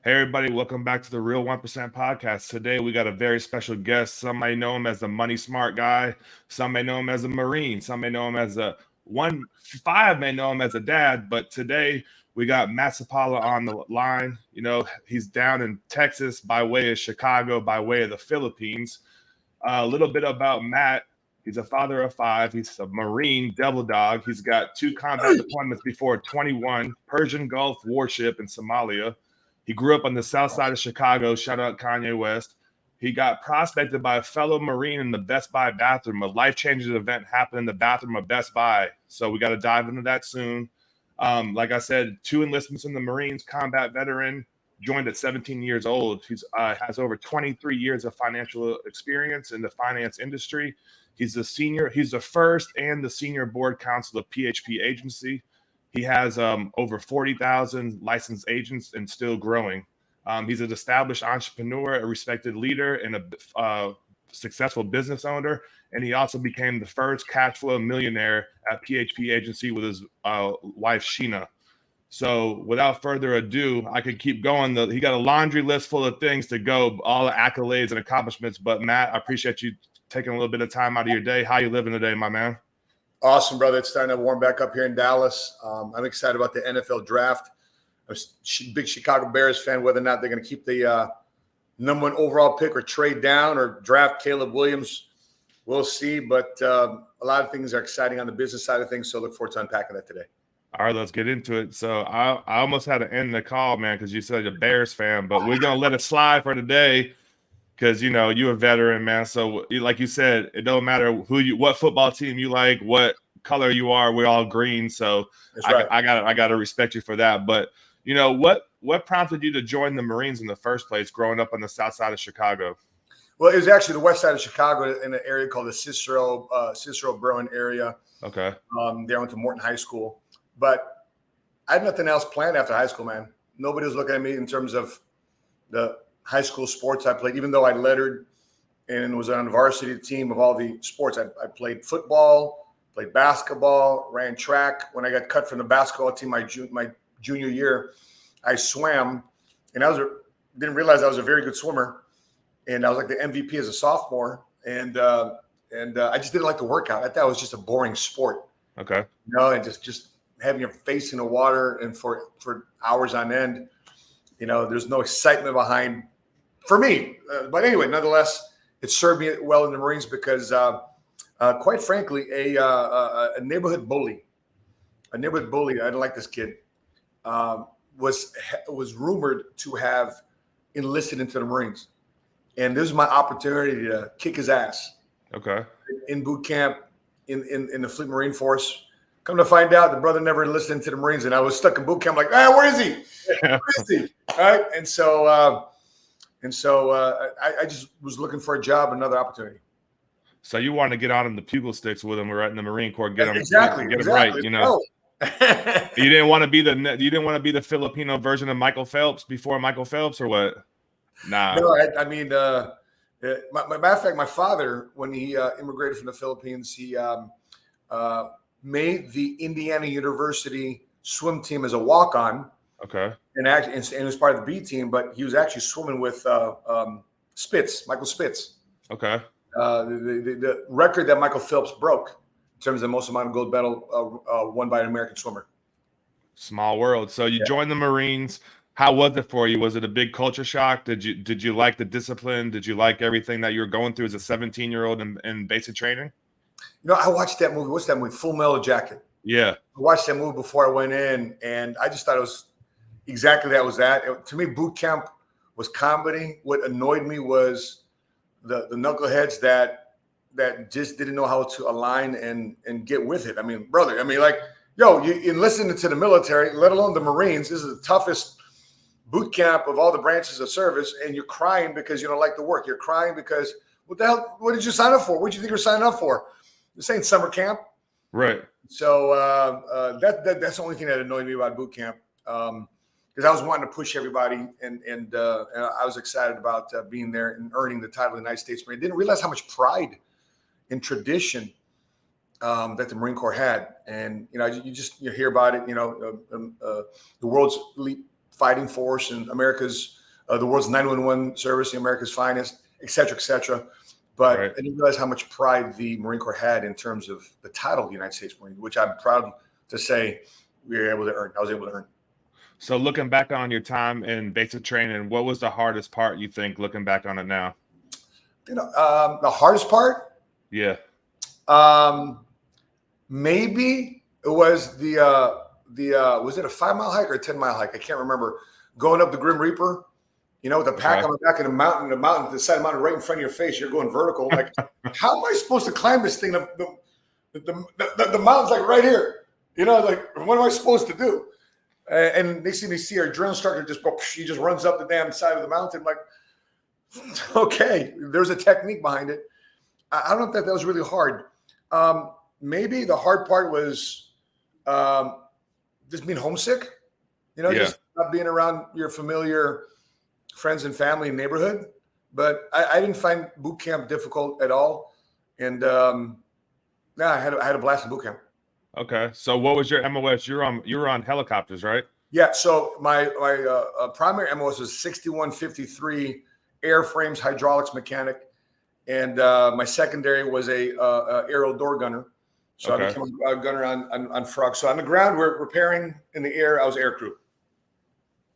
Hey everybody, welcome back to the Real 1% podcast. Today we got a very special guest. Some may know him as the money smart guy. Some may know him as a Marine. Some may know him as a 1-5 may know him as a dad. But today we got Matt Sapaula on the line. You know, he's down in Texas by way of Chicago, by way of the Philippines. A little bit about Matt. He's a father of 5. He's a Marine devil dog. He's got 2 combat deployments before 21, Persian Gulf warship in Somalia. He grew up on the south side of Chicago. Shout out Kanye West. He got prospected by a fellow Marine in the Best Buy bathroom. A life-changing event happened in the bathroom of Best Buy. So we got to dive into that soon. Like I said, 2 enlistments in the Marines, combat veteran, joined at 17 years old. He's has over 23 years of financial experience in the finance industry. He's the first and the senior board counsel of PHP Agency. He has over 40,000 licensed agents and still growing. He's an established entrepreneur, a respected leader, and a successful business owner. And he also became the first cash flow millionaire at PHP Agency with his wife, Sheena. So without further ado, I could keep going. He got a laundry list full of things to go, all the accolades and accomplishments. But Matt, I appreciate you taking a little bit of time out of your day. How you living today, my man? Awesome, brother. It's starting to warm back up here in Dallas. I'm excited about the NFL draft. I'm a big Chicago Bears fan, whether or not they're going to keep the number 1 overall pick or trade down or draft Caleb Williams. We'll see. But a lot of things are exciting on the business side of things, so look forward to unpacking that today. All right, let's get into it. So I almost had to end the call, man, because you said you're a Bears fan, but we're going to let it slide for today because, you know, you're a veteran, man. So like you said, it don't matter what football team you like, what color you are, we're all green. So right. I got to respect you for that. But, you know, what prompted you to join the Marines in the first place growing up on the south side of Chicago? Well, it was actually the west side of Chicago in an area called the Cicero Berwyn area. Okay. There I went to Morton High School. But I had nothing else planned after high school, man. Nobody was looking at me in terms of the high school sports I played, even though I lettered and was on the varsity team of all the sports. I played football, played basketball, ran track. When I got cut from the basketball team my junior year, I swam, and didn't realize I was a very good swimmer, and I was like the MVP as a sophomore, and I just didn't like the workout. I thought it was just a boring sport. Okay. You know, and just having your face in the water and for hours on end, you know, there's no excitement behind for me. But anyway, nonetheless, it served me well in the Marines because, quite frankly, a neighborhood bully, I didn't like this kid, was rumored to have enlisted into the Marines. And this was my opportunity to kick his ass. Okay. In boot camp, in the Fleet Marine Force. Come to find out, the brother never enlisted into the Marines, and I was stuck in boot camp. Like, where is he? Where is he? All right, and so I just was looking for a job, another opportunity. So you wanted to get on in the pugil sticks with him, right in the Marine Corps, get him right, you know. You didn't want to be the Filipino version of Michael Phelps before Michael Phelps, or what? Nah. No, I mean, matter of fact, my father, when he immigrated from the Philippines, he made the Indiana University swim team as a walk-on. Okay. And he was part of the B team, but he was actually swimming with Michael Spitz. Okay. The record that Michael Phelps broke in terms of the most amount of gold medal won by an American swimmer. Small world. So you joined the Marines. How was it for you? Was it a big culture shock? Did you like the discipline? Did you like everything that you were going through as a 17-year-old in basic training? You know, I watched that movie. What's that movie? Full Metal Jacket. Yeah. I watched that movie before I went in, and I just thought it was exactly that was that. To me, boot camp was comedy. What annoyed me was the knuckleheads that just didn't know how to align and get with it. I mean, brother, you enlisted into the military, let alone the Marines. This is the toughest boot camp of all the branches of service, and you're crying because you don't like the work. You're crying because what the hell? What did you sign up for? What did you think you're signing up for? This ain't summer camp. Right. So that's the only thing that annoyed me about boot camp, because I was wanting to push everybody, and I was excited about being there and earning the title of the United States Marine. Didn't realize how much pride and tradition that the Marine Corps had, and you hear about it. The world's elite fighting force and America's, the world's 911 service, the America's finest, et cetera, et cetera. But I didn't realize how much pride the Marine Corps had in terms of the title of the United States Marine, which I'm proud to say we were able to earn. I was able to earn. So looking back on your time in basic training, what was the hardest part you think, looking back on it now? The hardest part? Yeah. Maybe it was was it a 5-mile hike or a 10-mile hike? I can't remember. Going up the Grim Reaper, with the pack on the back of the mountain, the side of the mountain right in front of your face. You're going vertical. Like, how am I supposed to climb this thing? The mountain's like right here. Like, what am I supposed to do? And they see our drill instructor just go. He just runs up the damn side of the mountain. I'm like, okay, there's a technique behind it. I don't know if that was really hard. Maybe the hard part was just being homesick. Just not being around your familiar friends and family and neighborhood. But I didn't find boot camp difficult at all. And I had a blast in boot camp. Okay. So what was your MOS? You were on helicopters, right? Yeah. So my primary MOS was 6153 airframes, hydraulics mechanic. And my secondary was a aerial door gunner. So I became a gunner on Frog. So on the ground, we're repairing. In the air, I was air crew.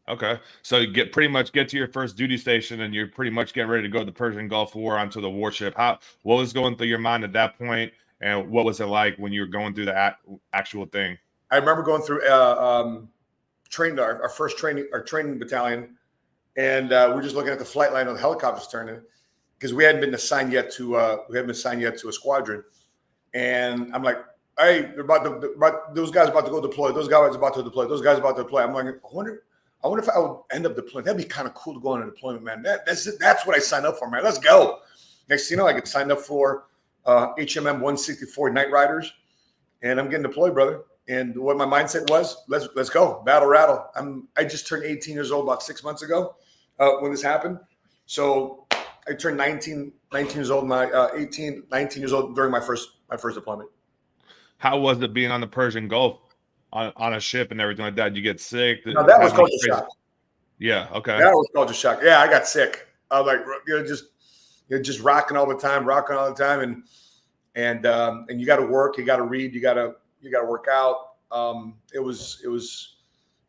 Okay. So you pretty much get to your first duty station and you're pretty much getting ready to go to the Persian Gulf War onto the warship. What was going through your mind at that point, and what was it like when you were going through the actual thing? I remember going through our first training battalion, and we're just looking at the flight line of the helicopters turning, because we hadn't been assigned yet to a squadron. And I'm like, hey, those guys about to go deploy. Those guys about to deploy. Those guys about to deploy. I'm like, I wonder if I would end up deploying. That'd be kind of cool to go on a deployment, man. That's what I signed up for, man. Let's go. Next thing you know, I get signed up for HMM 164 Night Riders, and I'm getting deployed, brother. And what my mindset was, let's go, battle rattle. I just turned 18 years old about 6 months ago when this happened. So I turned 19 years old, 19 years old during my first deployment. How was it being on the Persian Gulf on a ship and everything like that? Did you get sick? No, that was culture shock. Yeah. Okay. That was culture shock. Yeah, I got sick. I was like, just rocking all the time, and you got to work, you got to read, you got to work out. It was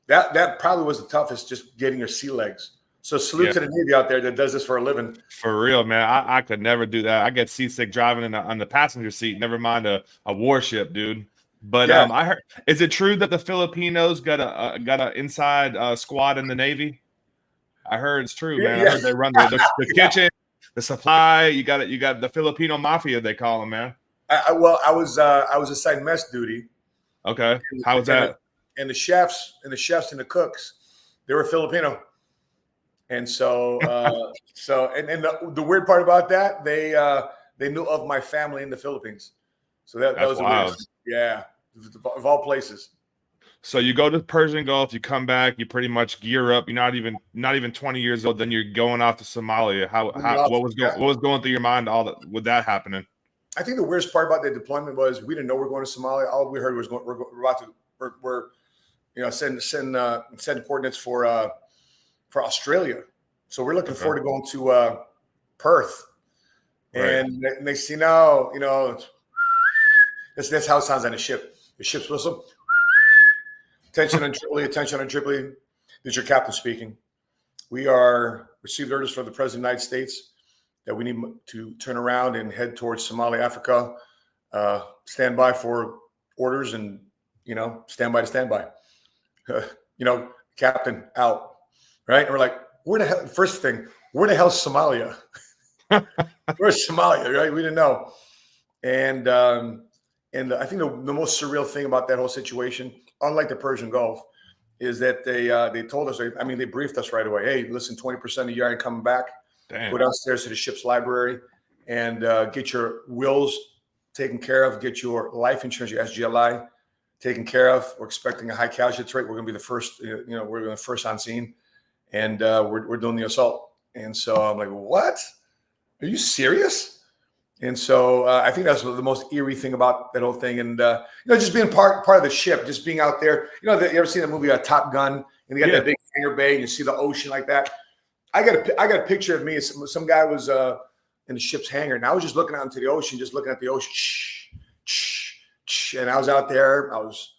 that probably was the toughest, just getting your sea legs. So salute to the Navy out there that does this for a living. For real, man. I could never do that. I get seasick driving on the passenger seat, never mind a warship, dude. But I heard, is it true that the Filipinos got a inside squad in the Navy? I heard it's true, man. I heard they run the kitchen, the supply. You got the Filipino mafia, they call them, man. I was assigned mess duty. Okay, how was that? And the chefs and the cooks, they were Filipino. And so, the weird part about that, they knew of my family in the Philippines. So that was wild. Yeah, of all places. So you go to the Persian Gulf, you come back, you pretty much gear up. You're not even 20 years old. Then you're going off to Somalia. What was going through your mind with that happening? I think the weirdest part about the deployment was we didn't know we were going to Somalia. All we heard was we're send coordinates for Australia. So we're looking forward to going to Perth. And they see now, that's how it sounds on a ship. The ship's whistle. Attention on Tripoli. This is your captain speaking. We received orders from the President of the United States that we need to turn around and head towards Somalia, Africa. Stand by for orders and, stand by. Captain out. Right? And we're like, where the hell? First thing, where the hell's Somalia? Where's Somalia? Right? We didn't know. And I think the most surreal thing about that whole situation, unlike the Persian Gulf, is that they told us. They briefed us right away. Hey, listen, 20% of you ain't coming back. Damn. Go downstairs to the ship's library and get your wills taken care of. Get your life insurance, your SGLI, taken care of. We're expecting a high casualty rate. We're going to be the first. We're the first on scene. And we're doing the assault. And so I'm like, what? Are you serious? And so I think that's the most eerie thing about that whole thing. And just being part of the ship, just being out there. You ever seen that movie Top Gun? And they got that big hangar bay, and you see the ocean like that. I got a picture of me. Some guy was in the ship's hangar, and I was just looking out into the ocean, just looking at the ocean. And I was out there. I was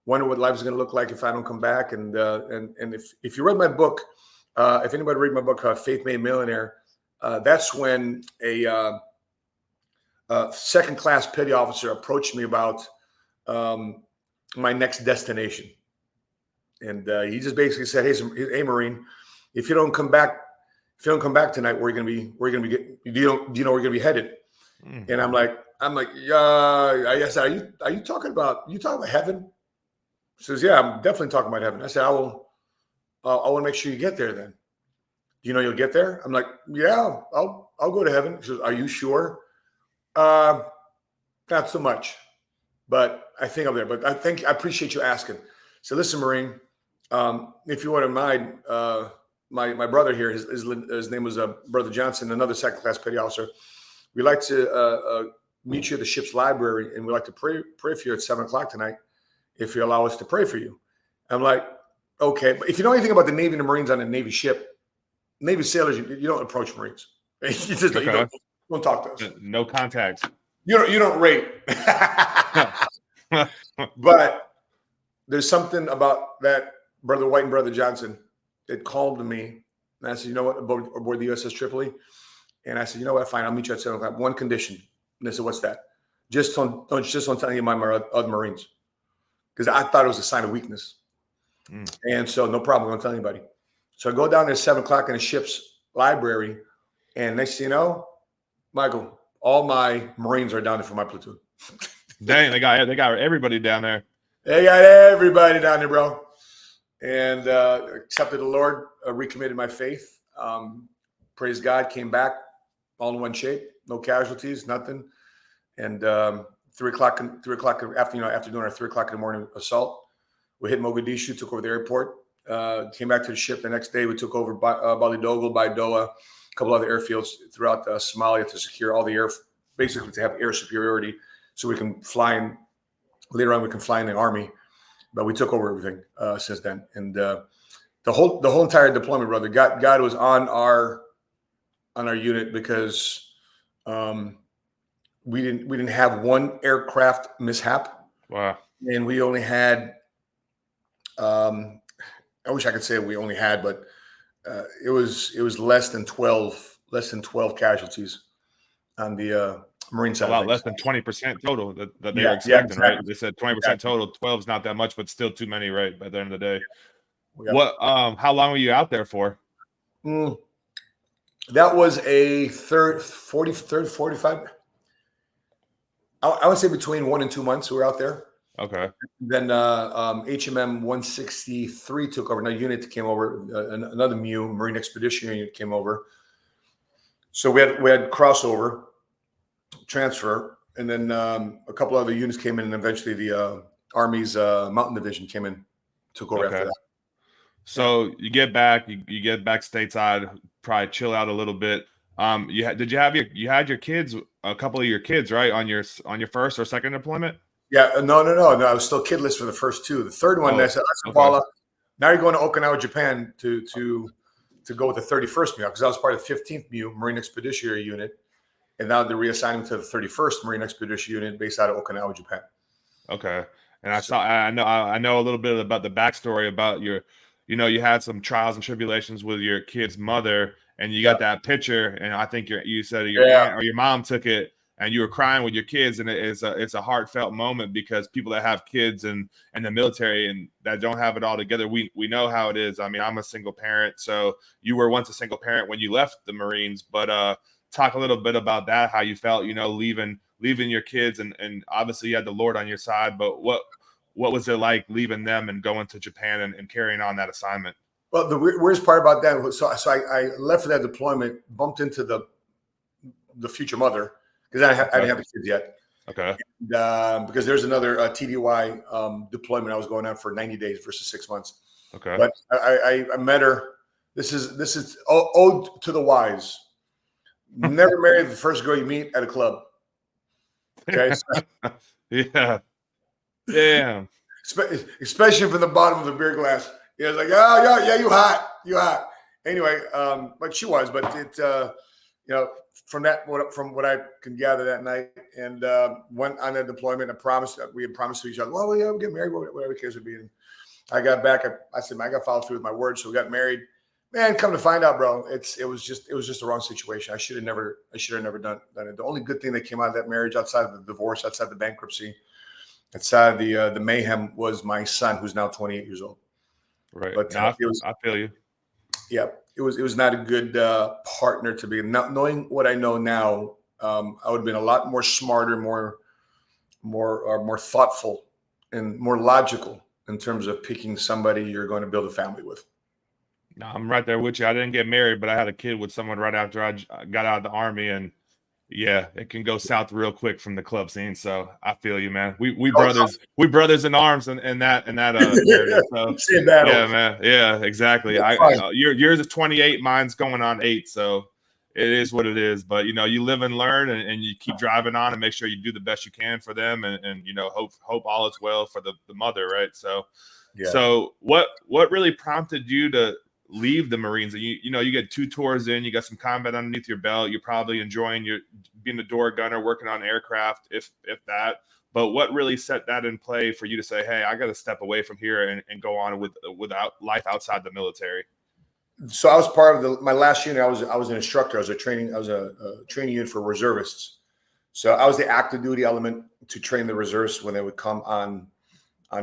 wondering what life is going to look like if I don't come back. And if you read my book, if anybody read my book, Faith Made Millionaire, that's when a second-class petty officer approached me about my next destination, and he just basically said, "Hey, Marine, if you don't come back tonight, we're gonna be do you know where we're gonna be headed?" And I'm like, I said, are you talking about heaven? He says, "Yeah, I'm definitely talking about heaven." I said, I want to make sure you get there. Then, do you know you'll get there? I'm like, "Yeah, I'll go to heaven." He says, "Are you sure?" Not so much, but I think I'm there. But I appreciate you asking. So listen, Marine, if you wouldn't mind, my brother here, his name was Brother Johnson, another second-class petty officer. We'd like to meet you at the ship's library, and we'd like to pray for you at 7:00 tonight, if you allow us to pray for you. I'm like, okay, but if you know anything about the Navy and the Marines on a Navy ship, Navy sailors, you don't approach Marines. You just you don't talk to us. No contact. You don't rate. But there's something about that Brother White and Brother Johnson that calmed me. And I said, "You know what, aboard the USS Tripoli?" And I said, "You know what, fine, I'll meet you at 7:00. One condition." And they said, "What's that?" Just don't tell any of my other Marines. Because I thought it was a sign of weakness. And so no problem, don't tell anybody. So I go down there at 7:00 in the ship's library, and next thing you know, Michael, all my Marines are down there for my platoon. Dang, they got everybody down there. They got everybody down there, bro. And accepted the Lord, recommitted my faith. Praise God, came back all in one shape, no casualties, nothing. And 3:00 after doing our 3:00 in the morning assault, we hit Mogadishu, took over the airport, came back to the ship the next day. We took over Balidogle, Baidoa, a couple other airfields throughout Somalia to secure all the basically to have air superiority, so we can fly in. Later on, we can fly in the Army, but we took over everything since then. And the whole entire deployment, brother, God was on our unit, because we didn't have one aircraft mishap. Wow. And we only had, I wish I could say we only had, but it was less than 12 casualties on the Marine side. A lot less than 20% total that they were expecting, exactly. Right? They said 20% total. 12 is not that much, but still too many, right? By the end of the day. Yeah. How long were you out there for? That was a 45. I would say between 1 and 2 months we were out there. Okay. Then HMM 163 took over. Another unit came over. Another Marine Expeditionary Unit came over. So we had crossover, transfer, and then a couple other units came in, and eventually the Army's Mountain Division came in, took over after that. So you get back stateside, probably chill out a little bit. You had your kids, a couple of your kids, right, on your first or second deployment? Yeah, no. I was still kidless for the first two. The third one, I said, Sapaula, now you're going to Okinawa, Japan to go with the 31st MEU, because I was part of the 15th MEU, Marine Expeditionary Unit, and now they're reassigning to the 31st Marine Expeditionary Unit based out of Okinawa, Japan. Okay, and I know a little bit about the backstory about you had some trials and tribulations with your kid's mother, and you got that picture, and I think you said your aunt or your mom took it, and you were crying with your kids, and it's a heartfelt moment, because people that have kids in the military and that don't have it all together, we know how it is. I mean, I'm a single parent, so you were once a single parent when you left the Marines, but talk a little bit about that, how you felt, leaving your kids, and obviously you had the Lord on your side, but what was it like leaving them and going to Japan and carrying on that assignment? Well, the weirdest part about that was, so I left for that deployment, bumped into the future mother, because I didn't have the kids yet. Okay. And, because there's another TDY deployment I was going on for 90 days versus 6 months. Okay. But I met her. This is ode to the wise. Never marry the first girl you meet at a club. Okay. So, Yeah. Damn. especially from the bottom of the beer glass. Yeah, it's like, oh, yeah, you hot. You hot. Anyway, but she was, but it, you know, from what I can gather that night, and went on that deployment, we had promised to each other, well, yeah, we'll get married, whatever the case would be. And I got back, I said, man, I got to follow through with my word. So we got married. Man, come to find out, bro, it was just the wrong situation. I should have never done it. The only good thing that came out of that marriage, outside of the divorce, outside the bankruptcy, outside the mayhem, was my son, who's now 28 years old. Right. But No, it was, I feel you. yeah, it was not a good partner to be. Not knowing what I know now, I would have been a lot more smarter, more thoughtful, and more logical in terms of picking somebody you're going to build a family with. No, I'm right there with you. I didn't get married, but I had a kid with someone right after I got out of the army, and yeah, it can go south real quick from the club scene. So I feel you, man. We brothers in arms in that narrative. So yeah, man. Yeah, exactly. Yours is 28, mine's going on 8. So it is what it is. But you live and learn, and you keep driving on, and make sure you do the best you can for them, and hope all is well for the mother, right? So yeah. So what really prompted you to leave the Marines? You get 2 tours in, you got some combat underneath your belt, you're probably enjoying your being a door gunner, working on aircraft, if that. But what really set that in play for you to say, hey, I got to step away from here and go on without life outside the military? So I was part of my last unit. I was an instructor. I was a training unit for reservists. So I was the active duty element to train the reservists when they would come on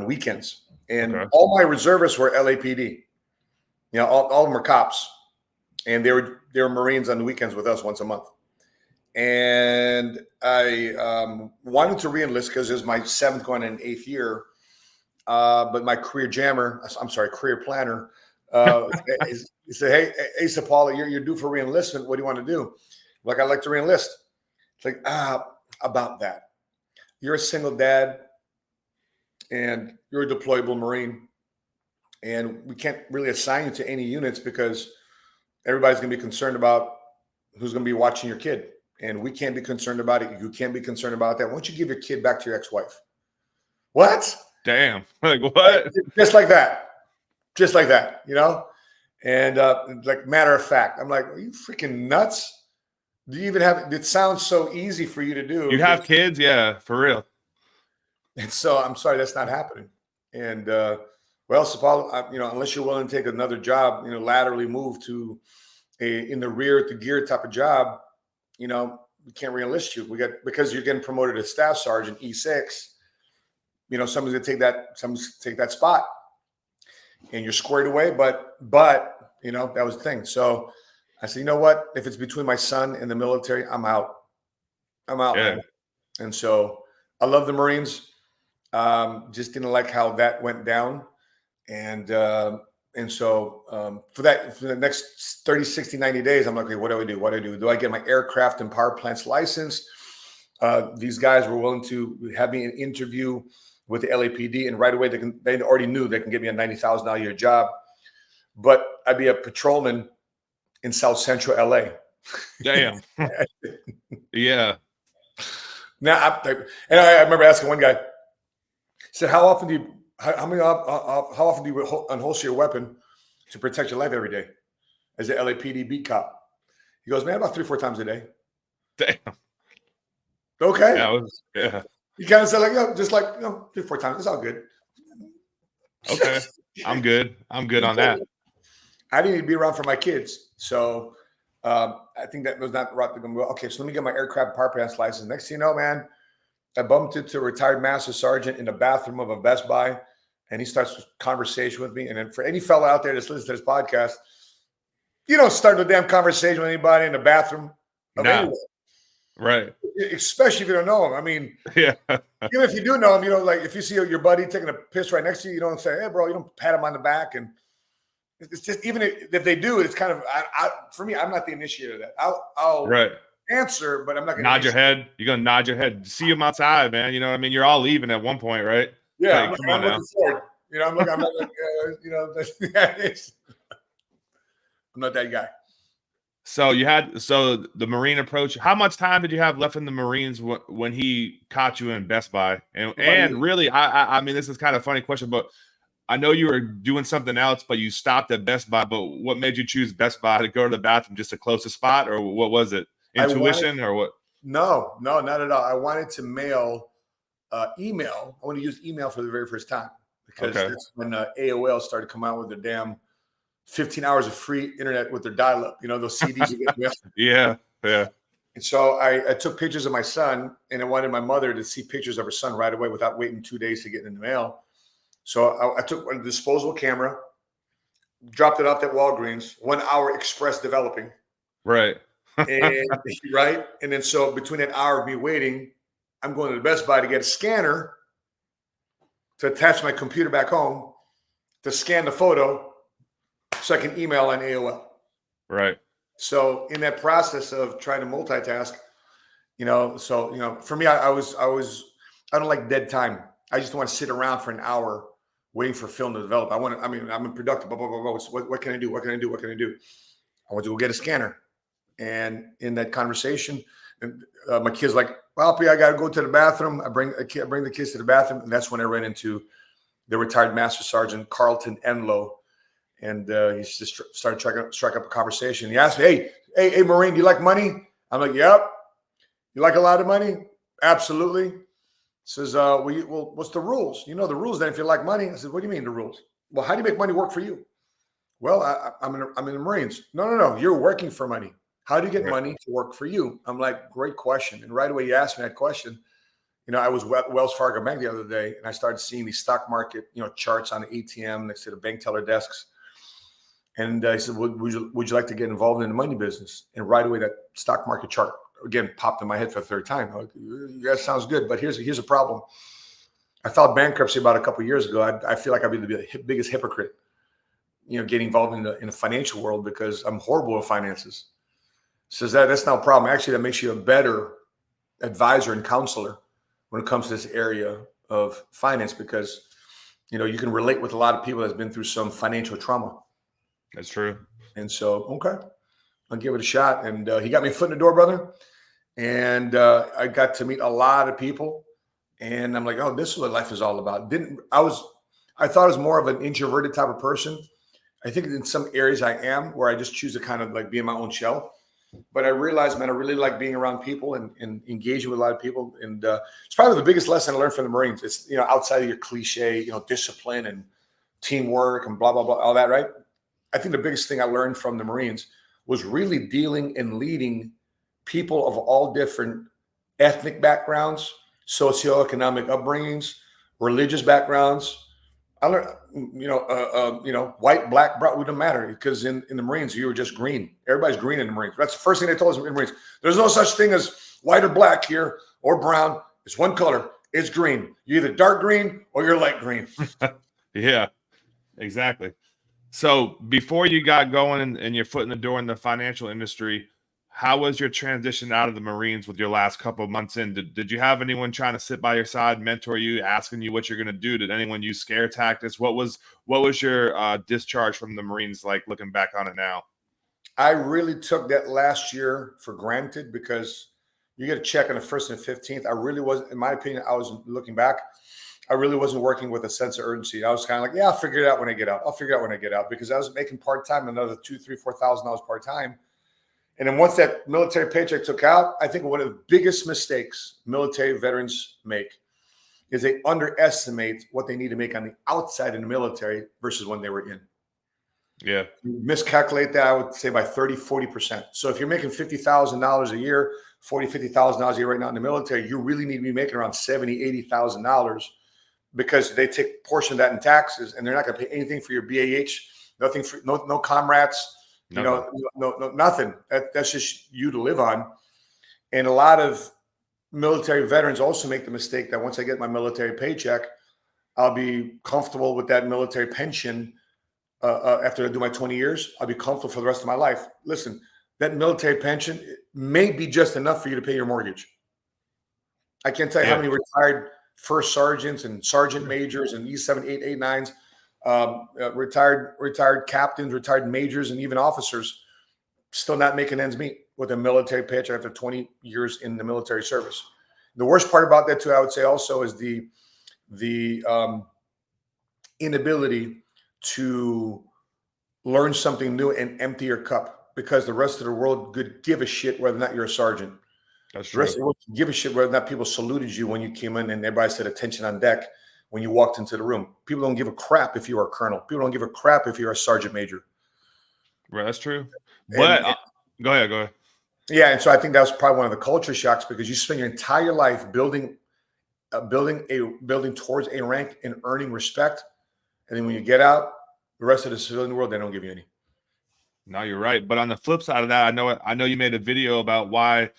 weekends. And all my reservists were LAPD. All of them were cops, and they were Marines on the weekends with us once a month. And I wanted to reenlist because it was my 7th going in 8th year. But my career planner, he said, hey, Sapaula, you're due for reenlistment. What do you want to do? Like, I'd like to reenlist. It's like, about that. You're a single dad, and you're a deployable Marine. And we can't really assign you to any units because everybody's going to be concerned about who's going to be watching your kid. And we can't be concerned about it. You can't be concerned about that. Why don't you give your kid back to your ex-wife? What? Damn. Like, what? Just like that. And like, matter of fact, I'm like, are you freaking nuts? Do you even have it? Sounds so easy for you to do. You have kids? Yeah, for real. And so I'm sorry, that's not happening. And, well, Sapaula, unless you're willing to take another job, laterally move to in the rear at the gear type of job, we can't reenlist you. Because you're getting promoted to staff sergeant E6, someone's gonna take that spot, and you're squared away. But that was the thing. So I said, you know what? If it's between my son and the military, I'm out. Yeah. Man. And so I love the Marines. Just didn't like how that went down. And so for the next 30, 60, 90 days, I'm like, okay, what do I do? Do I get my aircraft and power plants license? These guys were willing to have me an interview with the LAPD, and right away they already knew they can give me a $90,000 a year job, but I'd be a patrolman in South Central LA. Damn. Yeah. Now, I remember asking one guy, he said, how often do you unholster your weapon to protect your life every day as an LAPD beat cop? He goes, man, about 3-4 times a day. Damn. Okay. Yeah. He kind of said, like, 3-4 times. It's all good. Okay. I'm good on that. I didn't need to be around for my kids. So I think that was not the right thing. Okay, so let me get my aircraft power plants license. Next thing you know, man, I bumped into a retired master sergeant in the bathroom of a Best Buy, and he starts a conversation with me. And then for any fellow out there that's listening to this podcast, you don't start a damn conversation with anybody in the bathroom of anywhere. Right. Especially if you don't know him. I mean, yeah. Even if you do know him, like if you see your buddy taking a piss right next to you, you don't say, hey, bro, you don't pat him on the back. And it's just, even if they do, it's kind of, for me, I'm not the initiator of that. I'll right. Answer, but I'm not going to nod your head. You're going to nod your head. See him outside, man. You know what I mean? You're all leaving at one point, right? Yeah. Like, I'm looking forward. I'm not like, I'm not that guy. So the Marine approach. How much time did you have left in the Marines when he caught you in Best Buy? About a year. And really, I mean, this is kind of a funny question, but I know you were doing something else, but you stopped at Best Buy. But what made you choose Best Buy to go to the bathroom, just the closest spot, or what was it? Intuition or what? No, not at all. I wanted to mail email. I want to use email for the very first time because Okay. that's when AOL started coming out with their damn 15 hours of free internet with their dial-up. You know, those CDs you get. Yeah. And so I took pictures of my son, and I wanted my mother to see pictures of her son right away without waiting 2 days to get in the mail. So I took a disposable camera, dropped it off at Walgreens, 1 hour express developing. Right. And right. And then so between that hour of me waiting, I'm going to the Best Buy to get a scanner to attach my computer back home to scan the photo so I can email on AOL. Right. So in that process of trying to multitask, for me, I don't like dead time. I just want to sit around for an hour waiting for film to develop. I'm productive. Blah, blah, blah, blah. What can I do? What can I do? What can I do? I want to go get a scanner. And in that conversation, my kid's like, Papi, I got to go to the bathroom. I bring the kids to the bathroom. And that's when I ran into the retired Master Sergeant Carlton Enlow. And he just started strike up a conversation. He asked me, hey, Marine, do you like money? I'm like, yep. You like a lot of money? Absolutely. Says, what's the rules? You know the rules then if you like money. I said, what do you mean the rules? Well, how do you make money work for you? Well, I'm in the Marines. No. You're working for money. How do you get money to work for you? I'm like, great question. And right away he asked me that question. I was at Wells Fargo Bank the other day, and I started seeing these stock market, charts on the ATM next to the bank teller desks. And I said, would you like to get involved in the money business? And right away that stock market chart again popped in my head for the third time. I'm like, that sounds good, but here's a problem. I filed bankruptcy about a couple of years ago. I feel like I'd be the biggest hypocrite, getting involved in the financial world because I'm horrible with finances. Says that's not a problem. Actually, that makes you a better advisor and counselor when it comes to this area of finance because, you can relate with a lot of people that's been through some financial trauma. That's true. And so, okay, I'll give it a shot. And he got me a foot in the door, brother. And I got to meet a lot of people. And I'm like, oh, this is what life is all about. I thought I was more of an introverted type of person. I think in some areas I am where I just choose to kind of like be in my own shell. But I realized, man, I really like being around people and engaging with a lot of people. And it's probably the biggest lesson I learned from the Marines. It's, outside of your cliche, discipline and teamwork and blah, blah, blah, all that, right? I think the biggest thing I learned from the Marines was really dealing and leading people of all different ethnic backgrounds, socioeconomic upbringings, religious backgrounds. I learned, white, black, brown, it doesn't matter because in the Marines, you were just green. Everybody's green in the Marines. That's the first thing they told us in the Marines. There's no such thing as white or black here or brown. It's one color. It's green. You're either dark green or you're light green. Yeah, exactly. So before you got going and your foot in the door in the financial industry, how was your transition out of the Marines with your last couple of months in? Did you have anyone trying to sit by your side, mentor you, asking you what you're going to do? Did anyone use scare tactics? What was your discharge from the Marines like looking back on it now? I really took that last year for granted because you get a check on the 1st and 15th. I really wasn't, in my opinion, I was looking back. I really wasn't working with a sense of urgency. I was kind of like, yeah, I'll figure it out when I get out. Because I was making part-time, another $2,000, $3,000, $4,000 part-time. And then once that military paycheck took out, I think one of the biggest mistakes military veterans make is they underestimate what they need to make on the outside in the military versus when they were in. Yeah. You miscalculate that, I would say by 30, 40%. So if you're making $50,000 a year, $50,000 a year right now in the military, you really need to be making around $70,000, $80,000 because they take a portion of that in taxes and they're not going to pay anything for your BAH, nothing for no comrades. Nothing. That's just you to live on. And a lot of military veterans also make the mistake that once I get my military paycheck, I'll be comfortable with that military pension. After I do my 20 years, I'll be comfortable for the rest of my life. Listen, that military pension may be just enough for you to pay your mortgage. I can't tell you how many retired first sergeants and sergeant majors and E7, 8, 8, 9s, retired captains, retired majors, and even officers still not making ends meet with a military paycheck after 20 years in the military service. The worst part about that too, I would say also, is the inability to learn something new and empty your cup, because the rest of the world could give a shit whether or not you're a sergeant. That's The true. rest of the world could give a shit whether or not people saluted you when you came in and everybody said attention on deck when you walked into the room. People don't give a crap if you are a colonel. People don't give a crap if you're a sergeant major. Right, that's true. But go ahead. Yeah, and so I think that was probably one of the culture shocks, because you spend your entire life building towards a rank and earning respect, and then when you get out, the rest of the civilian world, they don't give you any. No, you're right. But on the flip side of that, I know you made a video about why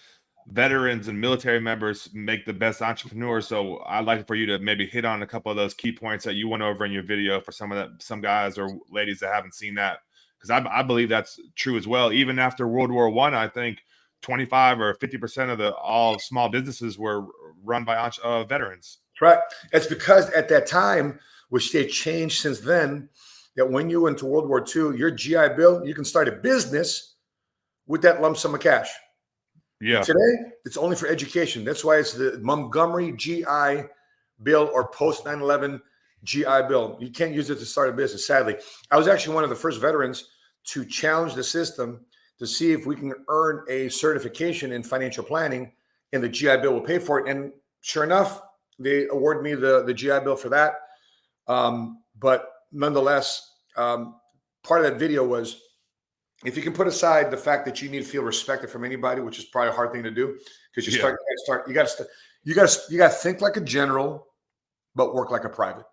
veterans and military members make the best entrepreneurs. So I'd like for you to maybe hit on a couple of those key points that you went over in your video for some guys or ladies that haven't seen that, because I believe that's true as well. Even after World War I think 25 or 50% of all small businesses were run by veterans. Right. It's because at that time, which they changed since then, that when you went to World War II, your GI Bill, you can start a business with that lump sum of cash. Yeah. And today, it's only for education. That's why it's the Montgomery GI Bill or post 9/11 GI Bill. You can't use it to start a business, sadly. I was actually one of the first veterans to challenge the system to see if we can earn a certification in financial planning, and the GI Bill will pay for it. And sure enough, they awarded me the GI Bill for that. But nonetheless, part of that video was, if you can put aside the fact that you need to feel respected from anybody, which is probably a hard thing to do, because you got to think like a general, but work like a private.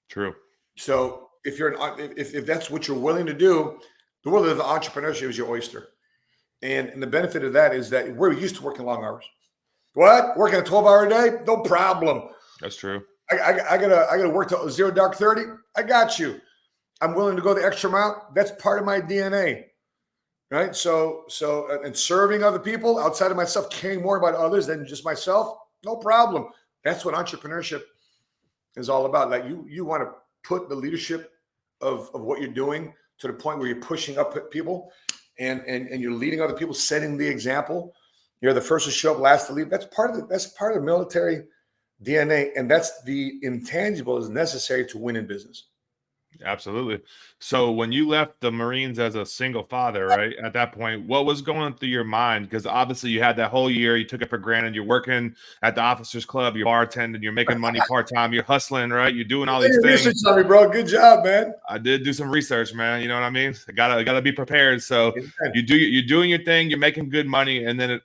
True. So if that's what you're willing to do, the world of the entrepreneurship is your oyster. And the benefit of that is that we're used to working long hours. What? Working a 12-hour day? No problem. That's true. I gotta work till 0 dark 30. I got you. I'm willing to go the extra mile. That's part of my DNA, right? So and serving other people outside of myself, caring more about others than just myself, no problem. That's what entrepreneurship is all about. Like you want to put the leadership of what you're doing to the point where you're pushing up people and you're leading other people, setting the example. You're the first to show up, last to leave. That's part of the military DNA, and that's the intangible is necessary to win in business. Absolutely. So when you left the Marines as a single father, right, at that point, what was going through your mind? Because obviously you had that whole year, you took it for granted. You're working at the officers club, you're bartending, you're making money part-time, you're hustling, right? You're doing all these things. Research on me, bro. Good job, man. I did do some research, man. You know what I mean? I gotta be prepared. So you're doing your thing, you're making good money, and then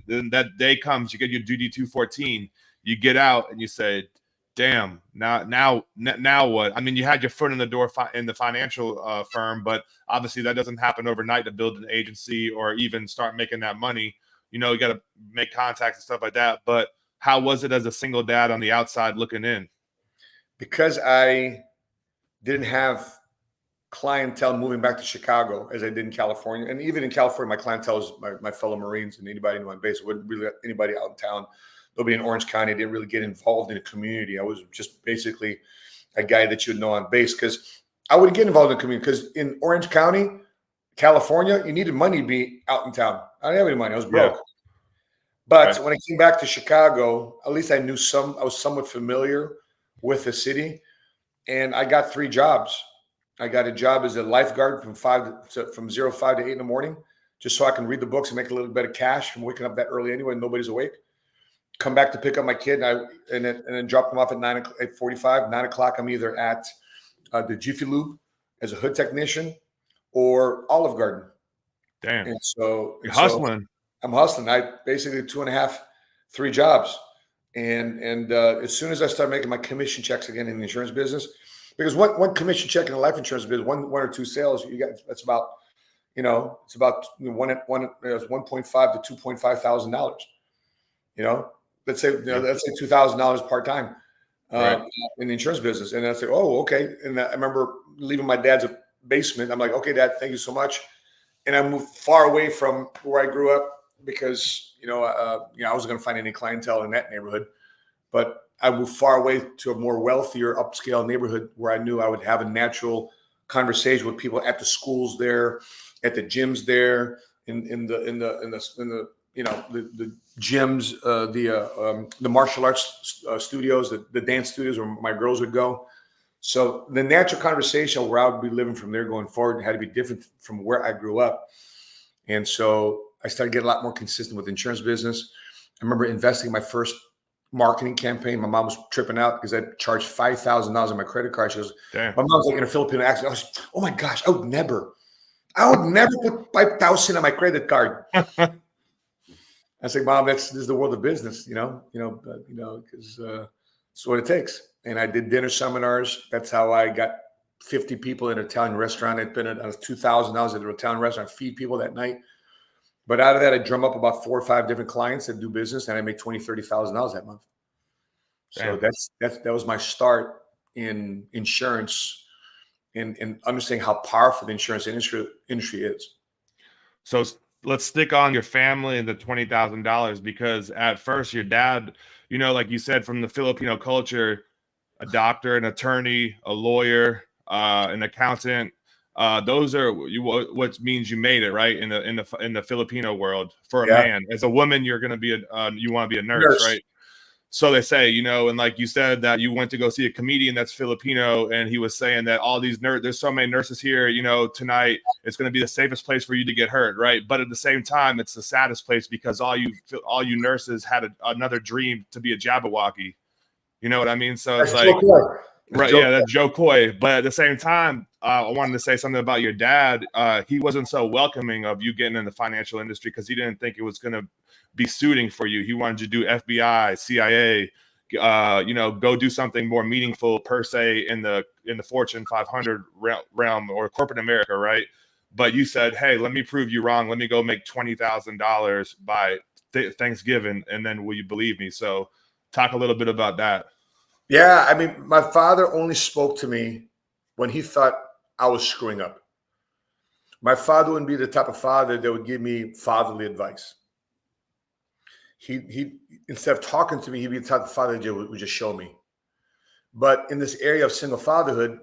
then that day comes, you get your duty 214, you get out and you say, damn, now what? I mean, you had your foot in the door in the financial firm, but obviously that doesn't happen overnight to build an agency or even start making that money. You know, you got to make contacts and stuff like that. But how was it as a single dad on the outside looking in? Because I didn't have clientele moving back to Chicago as I did in California. And even in California, my clientele is my fellow Marines and anybody in my base. Wouldn't really let anybody out in town. Nobody in Orange County. I didn't really get involved in the community. I was just basically a guy that you would know on base, because I wouldn't get involved in the community, because in Orange County, California, you needed money to be out in town. I didn't have any money. I was broke. Yeah. But when I came back to Chicago, at least I was somewhat familiar with the city, and I got 3 jobs. I got a job as a lifeguard from 5 to 8 in the morning, just so I can read the books and make a little bit of cash from waking up that early anyway, nobody's awake. Come back to pick up my kid, and then drop him off at 8:45. 9 o'clock, I'm either at the Jiffy Lube as a hood technician or Olive Garden. Damn. And so you're hustling. I'm hustling. I basically 2.5, 3 jobs. And as soon as I start making my commission checks again in the insurance business, because one commission check in the life insurance business, one or 2 sales, that's about, it's about $1.5 to $2.5 thousand. Let's say $2,000 part time in the insurance business, and I say, oh, okay. And I remember leaving my dad's basement. I'm like, okay, Dad, thank you so much. And I moved far away from where I grew up because I wasn't going to find any clientele in that neighborhood, but I moved far away to a more wealthier, upscale neighborhood where I knew I would have a natural conversation with people at the schools there, at the gyms there, in the the gyms, the martial arts studios, the dance studios where my girls would go. So the natural conversation where I would be living from there going forward had to be different from where I grew up. And so I started getting a lot more consistent with the insurance business. I remember investing in my first marketing campaign. My mom was tripping out because I charged $5,000 on my credit card. She goes, Damn. my mom's like in a Filipino accent. I was, oh my gosh, I would never put 5,000 on my credit card. I was like, Mom, this is the world of business, because it's what it takes. And I did dinner seminars. That's how I got 50 people in an Italian restaurant. I'd been at $2,000 at an Italian restaurant, feed people that night. But out of that, I drum up about 4 or 5 different clients that do business, and I make $20,000, $30,000 that month. So that was my start in insurance and understanding how powerful the insurance industry is. So let's stick on your family and the $20,000, because at first your dad, like you said, from the Filipino culture, a doctor, an attorney, a lawyer, an accountant. Those are what means you made it, right? In the Filipino world for a man. As a woman, you're going to be you want to be a nurse, right? So they say, and like you said that you went to go see a comedian that's Filipino, and he was saying that all these there's so many nurses here, tonight it's going to be the safest place for you to get hurt, right? But at the same time, it's the saddest place because all you nurses had another dream to be a Jabberwocky. You know what I mean? So it's like, right? Yeah, that's Joe Coy. But at the same time, I wanted to say something about your dad. He wasn't so welcoming of you getting in the financial industry because he didn't think it was going to be suiting for you. He wanted you to do FBI, CIA, go do something more meaningful per se in the Fortune 500 realm or corporate America, right? But you said, hey, let me prove you wrong. Let me go make $20,000 by Thanksgiving, and then will you believe me? So talk a little bit about that. Yeah, I mean, my father only spoke to me when he thought I was screwing up. My father wouldn't be the type of father that would give me fatherly advice. He instead of talking to me, he'd be the type of father that would just show me. But in this area of single fatherhood,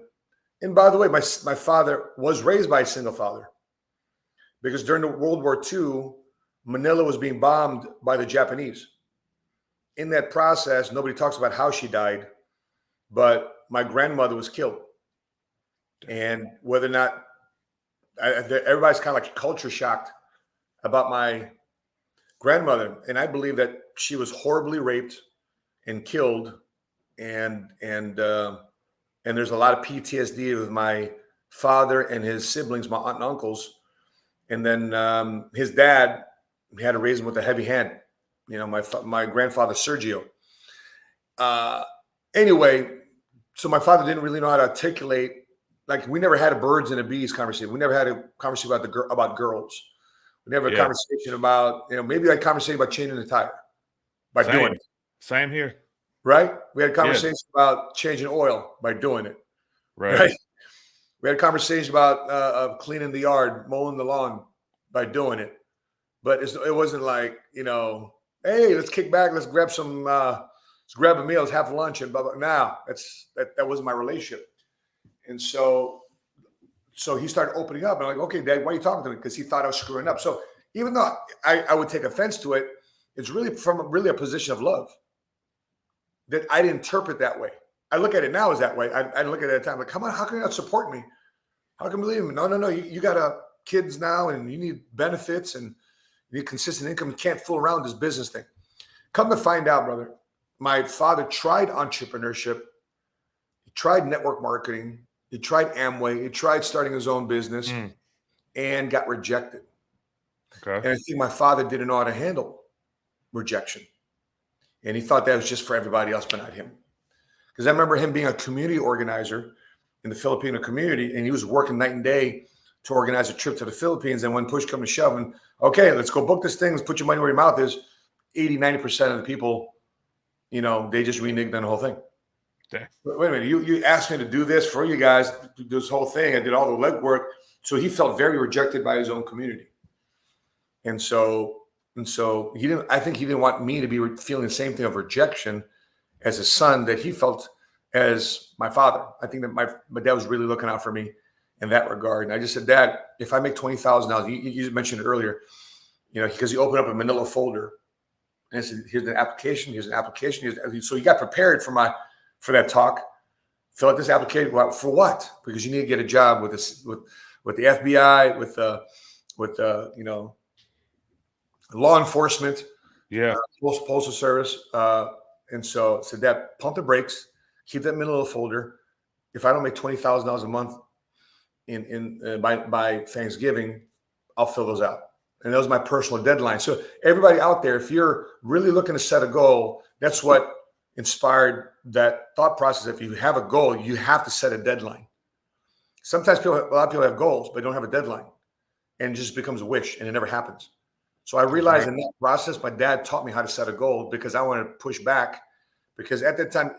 and by the way, my father was raised by a single father, because during the World War II, Manila was being bombed by the Japanese. In that process, nobody talks about how she died, but my grandmother was killed. And whether or not, everybody's kind of like culture shocked about my grandmother. And I believe that she was horribly raped and killed. And there's a lot of PTSD with my father and his siblings, my aunt and uncles. And then his dad, he had to raise him with a heavy hand. My grandfather, Sergio. Anyway, so my father didn't really know how to articulate. Like, we never had a birds and a bees conversation. We never had a conversation about girls. We never had a conversation about, maybe a conversation about changing the tire by doing it. Same here. Right? We had a conversation about changing oil by doing it. Right? We had a conversation about cleaning the yard, mowing the lawn by doing it. But it wasn't like, hey, let's kick back, let's grab some, let's grab a meal, let's have lunch, and blah, blah. Now, that wasn't my relationship. And so he started opening up. And I'm like, okay, Dad, why are you talking to me? Because he thought I was screwing up. So even though I would take offense to it, it's really from a position of love that I didn't interpret that way. I look at it now as that way. I look at it at the time like, come on, how can you not support me? How can you believe me? No. You got kids now, and you need benefits, and you need consistent income. You can't fool around with this business thing. Come to find out, brother, my father tried entrepreneurship. He tried network marketing. He tried Amway. He tried starting his own business and got rejected. Okay. And I think my father didn't know how to handle rejection. And he thought that was just for everybody else, but not him. Because I remember him being a community organizer in the Filipino community, and he was working night and day to organize a trip to the Philippines. And when push come to shove, and okay, let's go book this thing. Let's put your money where your mouth is. 80, 90% of the people, they just reneged on the whole thing. Okay. Wait a minute, you asked me to do this for you guys, this whole thing. I did all the legwork. So he felt very rejected by his own community. And so I think he didn't want me to be feeling the same thing of rejection as a son that he felt as my father. I think that my dad was really looking out for me. in that regard. And I just said, Dad, if I make $20,000, you mentioned it earlier, because you open up a manila folder and I said, here's an application, so you got prepared for that talk. Fill out this application. Well, for what? Because you need to get a job with the FBI, with law enforcement, postal service. And so Dad, pump the brakes, keep that manila folder. If I don't make $20,000 a month by Thanksgiving, I'll fill those out. And that was my personal deadline. So everybody out there, if you're really looking to set a goal, that's what inspired that thought process. If you have a goal, you have to set a deadline. Sometimes a lot of people have goals, but don't have a deadline, and it just becomes a wish, and it never happens. So I realized in that process, my dad taught me how to set a goal because I wanted to push back, because at that time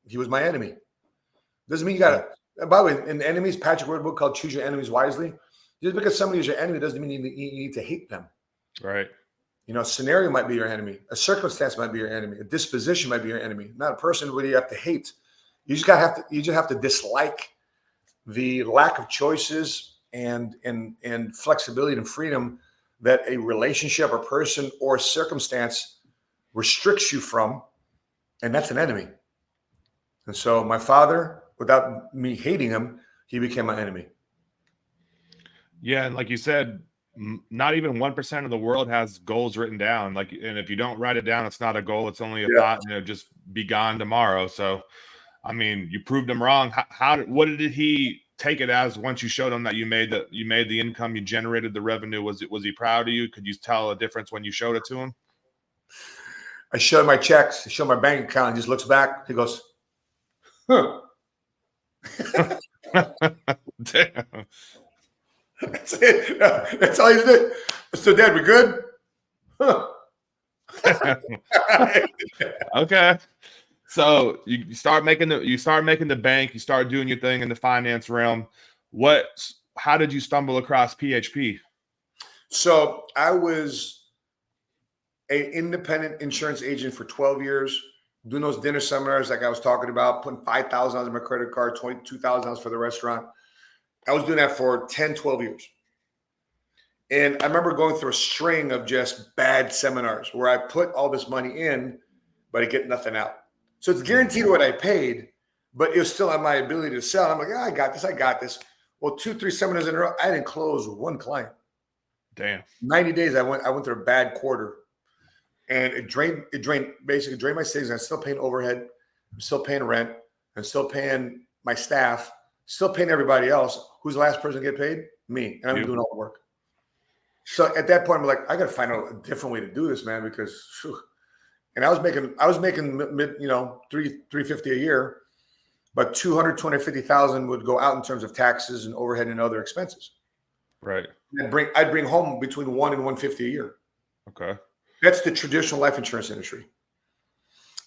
he was my enemy. Doesn't mean you got to. By the way, in the enemies, Patrick wrote a book called "Choose Your Enemies Wisely." Just because somebody is your enemy doesn't mean you need to hate them. Right. A scenario might be your enemy. A circumstance might be your enemy. A disposition might be your enemy. Not a person who you have to hate. You just have to dislike the lack of choices and flexibility and freedom that a relationship or person or circumstance restricts you from, and that's an enemy. And so my father, without me hating him, he became my enemy. Yeah, and like you said, not even 1% of the world has goals written down. And if you don't write it down, it's not a goal. It's only a thought, just be gone tomorrow. So, I mean, you proved him wrong. What did he take it as once you showed him that you made the income, you generated the revenue? Was he proud of you? Could you tell a difference when you showed it to him? I showed my checks, I showed my bank account, he just looks back, he goes, huh. Damn. That's it. That's all he did. So, Dad, we good? Huh. Okay. So you start making the bank, you start doing your thing in the finance realm. How did you stumble across PHP? So I was an independent insurance agent for 12 years, doing those dinner seminars like I was talking about, putting $5,000 on my credit card, $22,000 for the restaurant. I was doing that for 10, 12 years. And I remember going through a string of just bad seminars where I put all this money in, but I get nothing out. So it's guaranteed what I paid, but it was still on my ability to sell. I'm like, I got this. Well, 2-3 seminars in a row, I didn't close one client. Damn. 90 days, I went through a bad quarter. And it basically drained my savings. I'm still paying overhead. I'm still paying rent. I'm still paying my staff, still paying everybody else. Who's the last person to get paid? Me. And I'm doing all the work. So at that point, I'm like, I got to find out a different way to do this, man, because and I was making mid, $350 a year, but 250,000 would go out in terms of taxes and overhead and other expenses. Right. I'd bring home between 1 and 150 a year. Okay. That's the traditional life insurance industry.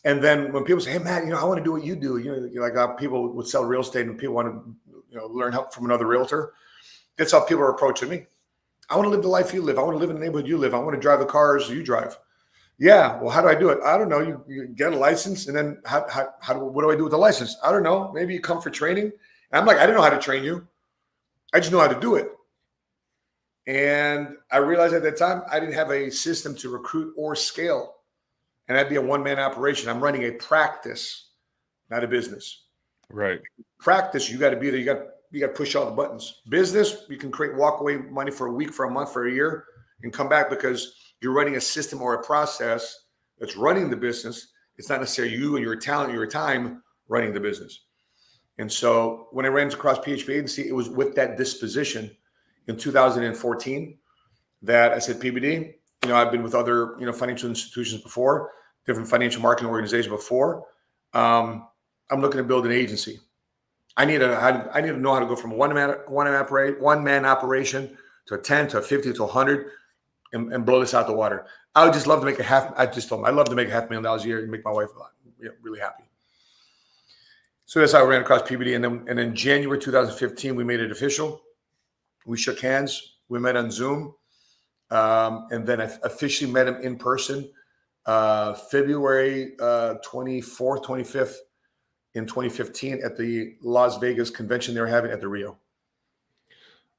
And then when people say, "Hey, Matt, I want to do what you do," like people would sell real estate and people want to, learn help from another realtor. That's how people are approaching me. I want to live the life you live. I want to live in the neighborhood you live. I want to drive the cars you drive. Yeah. Well, how do I do it? I don't know. You get a license, and then what do I do with the license? I don't know. Maybe you come for training. And I'm like, I didn't know how to train you. I just know how to do it. And I realized at that time I didn't have a system to recruit or scale. And that'd be a one-man operation. I'm running a practice, not a business. Right. Practice, you got to be there. You got to push all the buttons. Business, you can create walk-away money for a week, for a month, for a year, and come back because you're running a system or a process that's running the business. It's not necessarily you and your talent, your time running the business. And so when I ran across PHP Agency, it was with that disposition in 2014 that I said, PBD, I've been with other, financial institutions before, different financial marketing organizations before. I'm looking to build an agency. I need to know how to go from one man operation to a 10 to a 50 to 100 and blow this out the water. I would just love to make I just told them I'd love to make $500,000 a year and make my wife a lot, really happy. So that's how I ran across PBD. And then January 2015, we made it official. We shook hands. We met on Zoom. And then I officially met him in person February 24th, 25th in 2015 at the Las Vegas convention they were having at the Rio.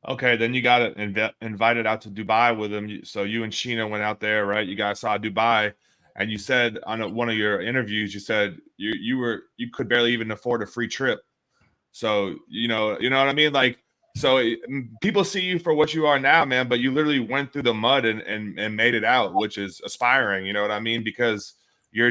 Okay, then you got invited out to Dubai with him. So you and Sheena went out there, right? You guys saw Dubai, and you said on one of your interviews, you said you could barely even afford a free trip. So you know what I mean. Like, so people see you for what you are now, man. But you literally went through the mud and made it out, which is aspiring. You know what I mean? Because you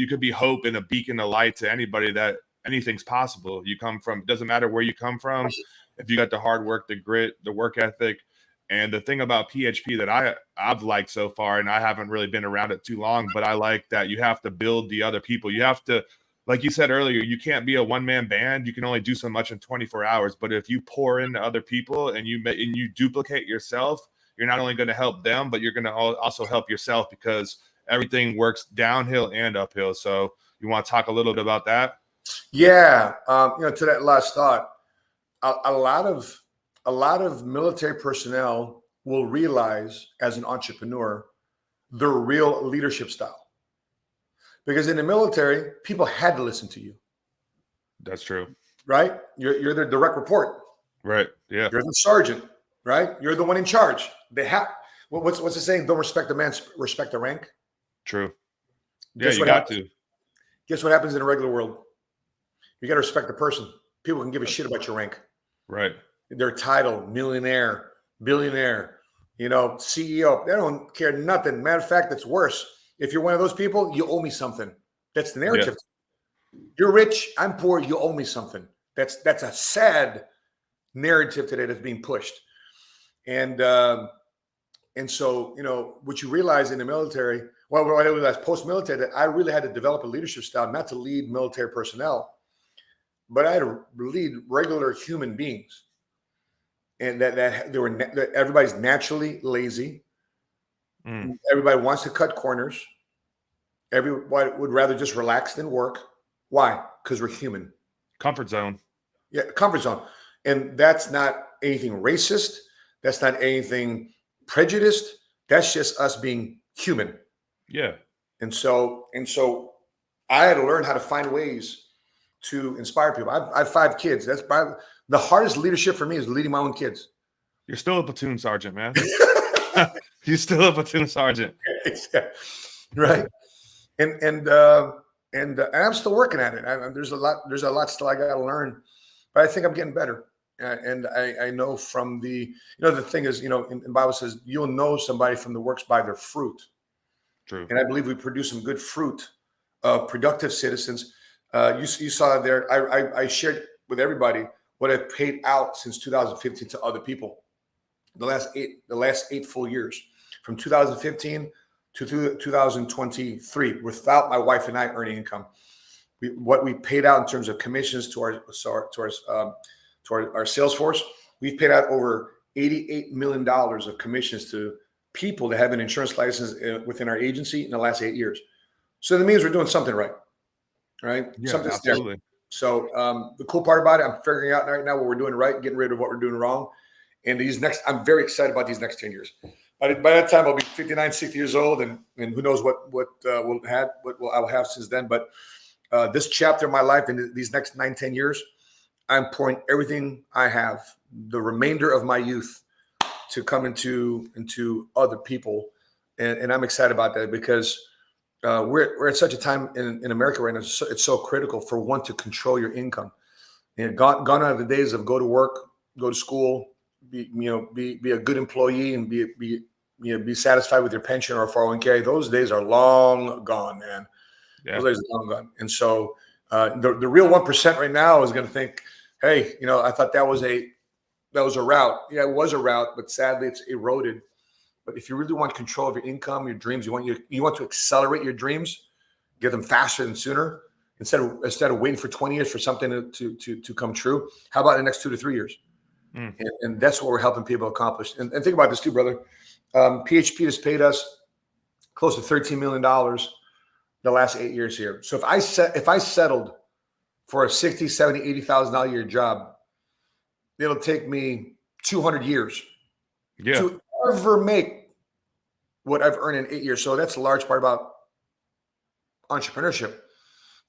could be hope and a beacon of light to anybody that anything's possible. You come from, it doesn't matter where you come from. If you got the hard work, the grit, the work ethic, and the thing about PHP that I've liked so far, and I haven't really been around it too long, but I like that you have to build the other people. You have to, like you said earlier, you can't be a one-man band. You can only do so much in 24 hours. But if you pour into other people and you duplicate yourself, you're not only going to help them, but you're going to also help yourself, because everything works downhill and uphill. So you want to talk a little bit about that? Yeah, to that last thought, a lot of military personnel will realize as an entrepreneur their real leadership style, because in the military, people had to listen to you. That's true. Right? You're their direct report. Right. Yeah. You're the sergeant. Right? You're the one in charge. They have what's the saying? Don't respect the man, respect the rank. True. Yeah, you got to. Guess what happens in a regular world? You got to respect the person. People can give a shit about your rank. Right. Their title, millionaire, billionaire, CEO. They don't care nothing. Matter of fact, it's worse. If you're one of those people, you owe me something. That's the narrative. Yeah. You're rich, I'm poor, you owe me something. That's a sad narrative today that's being pushed. And so, what you realize in the military, what I realized post-military, that I really had to develop a leadership style, not to lead military personnel, but I had to lead regular human beings. And that everybody's naturally lazy. Everybody wants to cut corners. Everybody would rather just relax than work. Why? Because we're human. Comfort zone. Yeah, comfort zone. And that's not anything racist. That's not anything prejudiced. That's just us being human. Yeah. And so I had to learn how to find ways to inspire people. I have 5 kids. That's the hardest leadership for me is leading my own kids. You're still a platoon sergeant, man. You're still a platoon sergeant. Yeah. Right. And I'm still working at it. There's a lot still I got to learn, but I think I'm getting better. And I know from the thing is, in the Bible says, you'll know somebody from the works by their fruit. True. And I believe we produce some good fruit of productive citizens. You saw there, I shared with everybody what I've paid out since 2015 to other people. The last 8 full years, from 2015 to 2023, without my wife and I earning income. What we paid out in terms of commissions to our sales force, we've paid out over $88 million of commissions to people that have an insurance license within our agency in the last 8 years. So that means we're doing something right. Right? Yeah, something's absolutely. There. So the cool part about it, I'm figuring out right now what we're doing right, getting rid of what we're doing wrong. And I'm very excited about these next 10 years. By that time, I'll be 59, 60 years old, and who knows what I will have since then. But this chapter of my life in these next 9, 10 years, I'm pouring everything I have, the remainder of my youth, to come into other people, and I'm excited about that, because we're at such a time in America right now. It's so critical for one to control your income. And gone out of the days of go to work, go to school, be a good employee, and be satisfied with your pension or 401k. Those days are long gone, man. Yeah. Those days are long gone. And so the real 1% right now is going to think, hey, I thought that was a route. Yeah, it was a route, but sadly it's eroded. But if you really want control of your income, your dreams, you want to accelerate your dreams, get them faster and sooner, instead of waiting for 20 years for something to come true. How about the next 2 to 3 years? And that's what we're helping people accomplish. And think about this too, brother. PHP has paid us close to $13 million the last 8 years here. So if I settled for a $60,000, $70,000, $80,000 a year job, it'll take me 200 years to ever make what I've earned in 8 years. So that's a large part about entrepreneurship.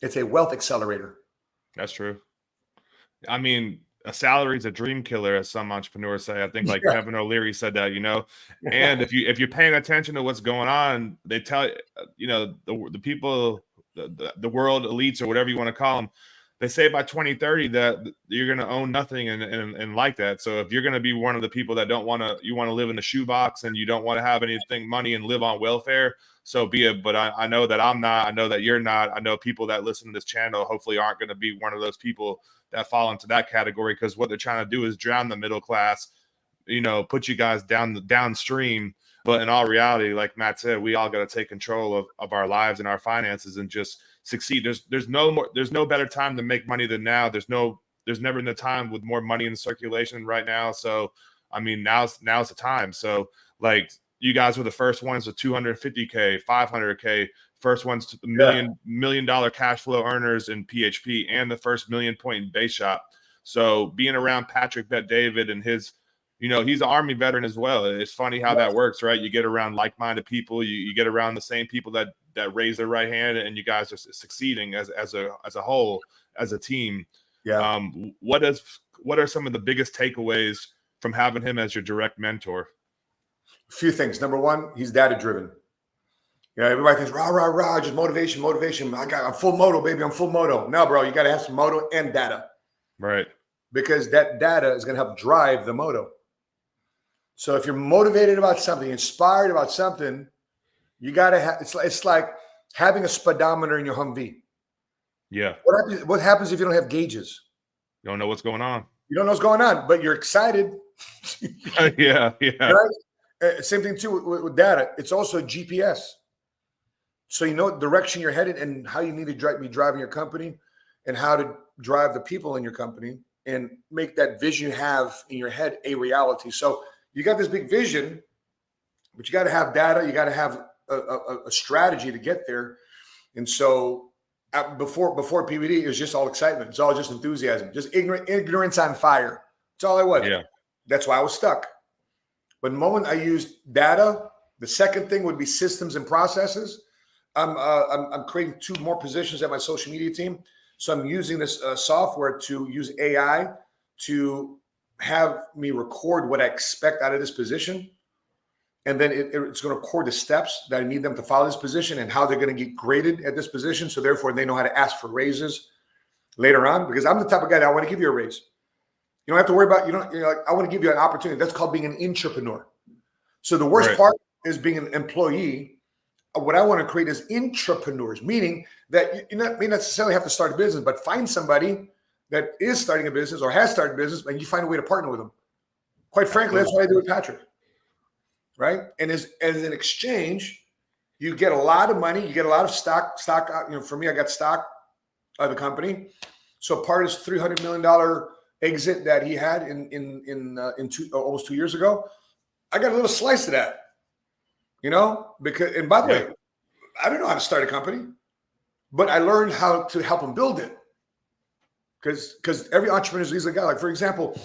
It's a wealth accelerator. That's true. I mean, a salary is a dream killer, as some entrepreneurs say. I think like Yeah. Kevin O'Leary said that, and if you're paying attention to what's going on, they tell the people, the world elites or whatever you want to call them, they say by 2030 that you're going to own nothing and like that. So if you're going to be one of the people that you want to live in the shoebox and you don't want to have anything money and live on welfare, so be it. But I know that I'm not. I know that you're not. I know people that listen to this channel hopefully aren't going to be one of those people that fall into that category, because what they're trying to do is drown the middle class, put you guys downstream. But in all reality, like Matt said, we all got to take control of our lives and our finances and just succeed. There's no better time to make money than now. There's never been a time with more money in circulation right now. So I mean, now's the time. So like, you guys were the first ones with 250K, 500K, first ones to the million dollar cash flow earners in PHP, and the first million point in base shop. So being around Patrick Bet David and his, he's an Army veteran as well. It's funny how that works, right? You get around like-minded people, you get around the same people that raise their right hand, and you guys are succeeding as a whole, as a team. Yeah. What are some of the biggest takeaways from having him as your direct mentor? A few things. Number one, he's data driven. Everybody thinks rah, rah, rah, just motivation. I'm full moto, baby. I'm full moto. No, bro, you got to have some moto and data. Right. Because that data is going to help drive the moto. So if you're motivated about something, inspired about something, you got to have, it's like having a speedometer in your Humvee. Yeah. What happens if you don't have gauges? You don't know what's going on. You don't know what's going on, but you're excited. Yeah. Right? Same thing too with data. It's also GPS. So you know what direction you're headed and how you need to be driving your company, and how to drive the people in your company and make that vision you have in your head a reality. So you got this big vision, but you got to have data. You got to have a strategy to get there. And so before PBD, it was just all excitement. It's all just enthusiasm, just ignorance on fire. That's all I was. Yeah. That's why I was stuck. But the moment I used data, the second thing would be systems and processes. I'm creating 2 more positions at my social media team. So I'm using this software to use AI to have me record what I expect out of this position. And then it's going to record the steps that I need them to follow this position and how they're going to get graded at this position. So therefore they know how to ask for raises later on, because I'm the type of guy that I want to give you a raise. You don't have to worry about, I want to give you an opportunity. That's called being an entrepreneur. So the worst part is being an employee. What I want to create is intrapreneurs, meaning that you may not necessarily have to start a business, but find somebody that is starting a business or has started a business, and you find a way to partner with them. Quite frankly, that's what I did with Patrick, right? And as an exchange, you get a lot of money, you get a lot of stock. For me, I got stock of the company. So part of his $300 million exit that he had in almost 2 years ago, I got a little slice of that. Because, and by the way, I don't know how to start a company, but I learned how to help them build it. Because every entrepreneur is a guy. Like, for example,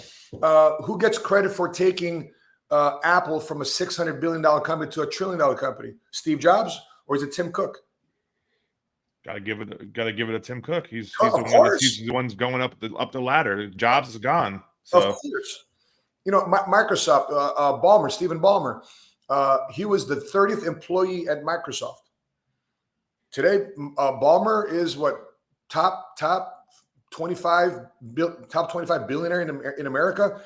who gets credit for taking Apple from a $600 billion company to a $1 trillion company? Steve Jobs, or is it Tim Cook? Gotta give it to Tim Cook. He's the one's going up the ladder. Jobs is gone. So. Of course. Microsoft, Ballmer, Stephen Ballmer. He was the 30th employee at Microsoft. Today, Ballmer is top 25 billionaire in America.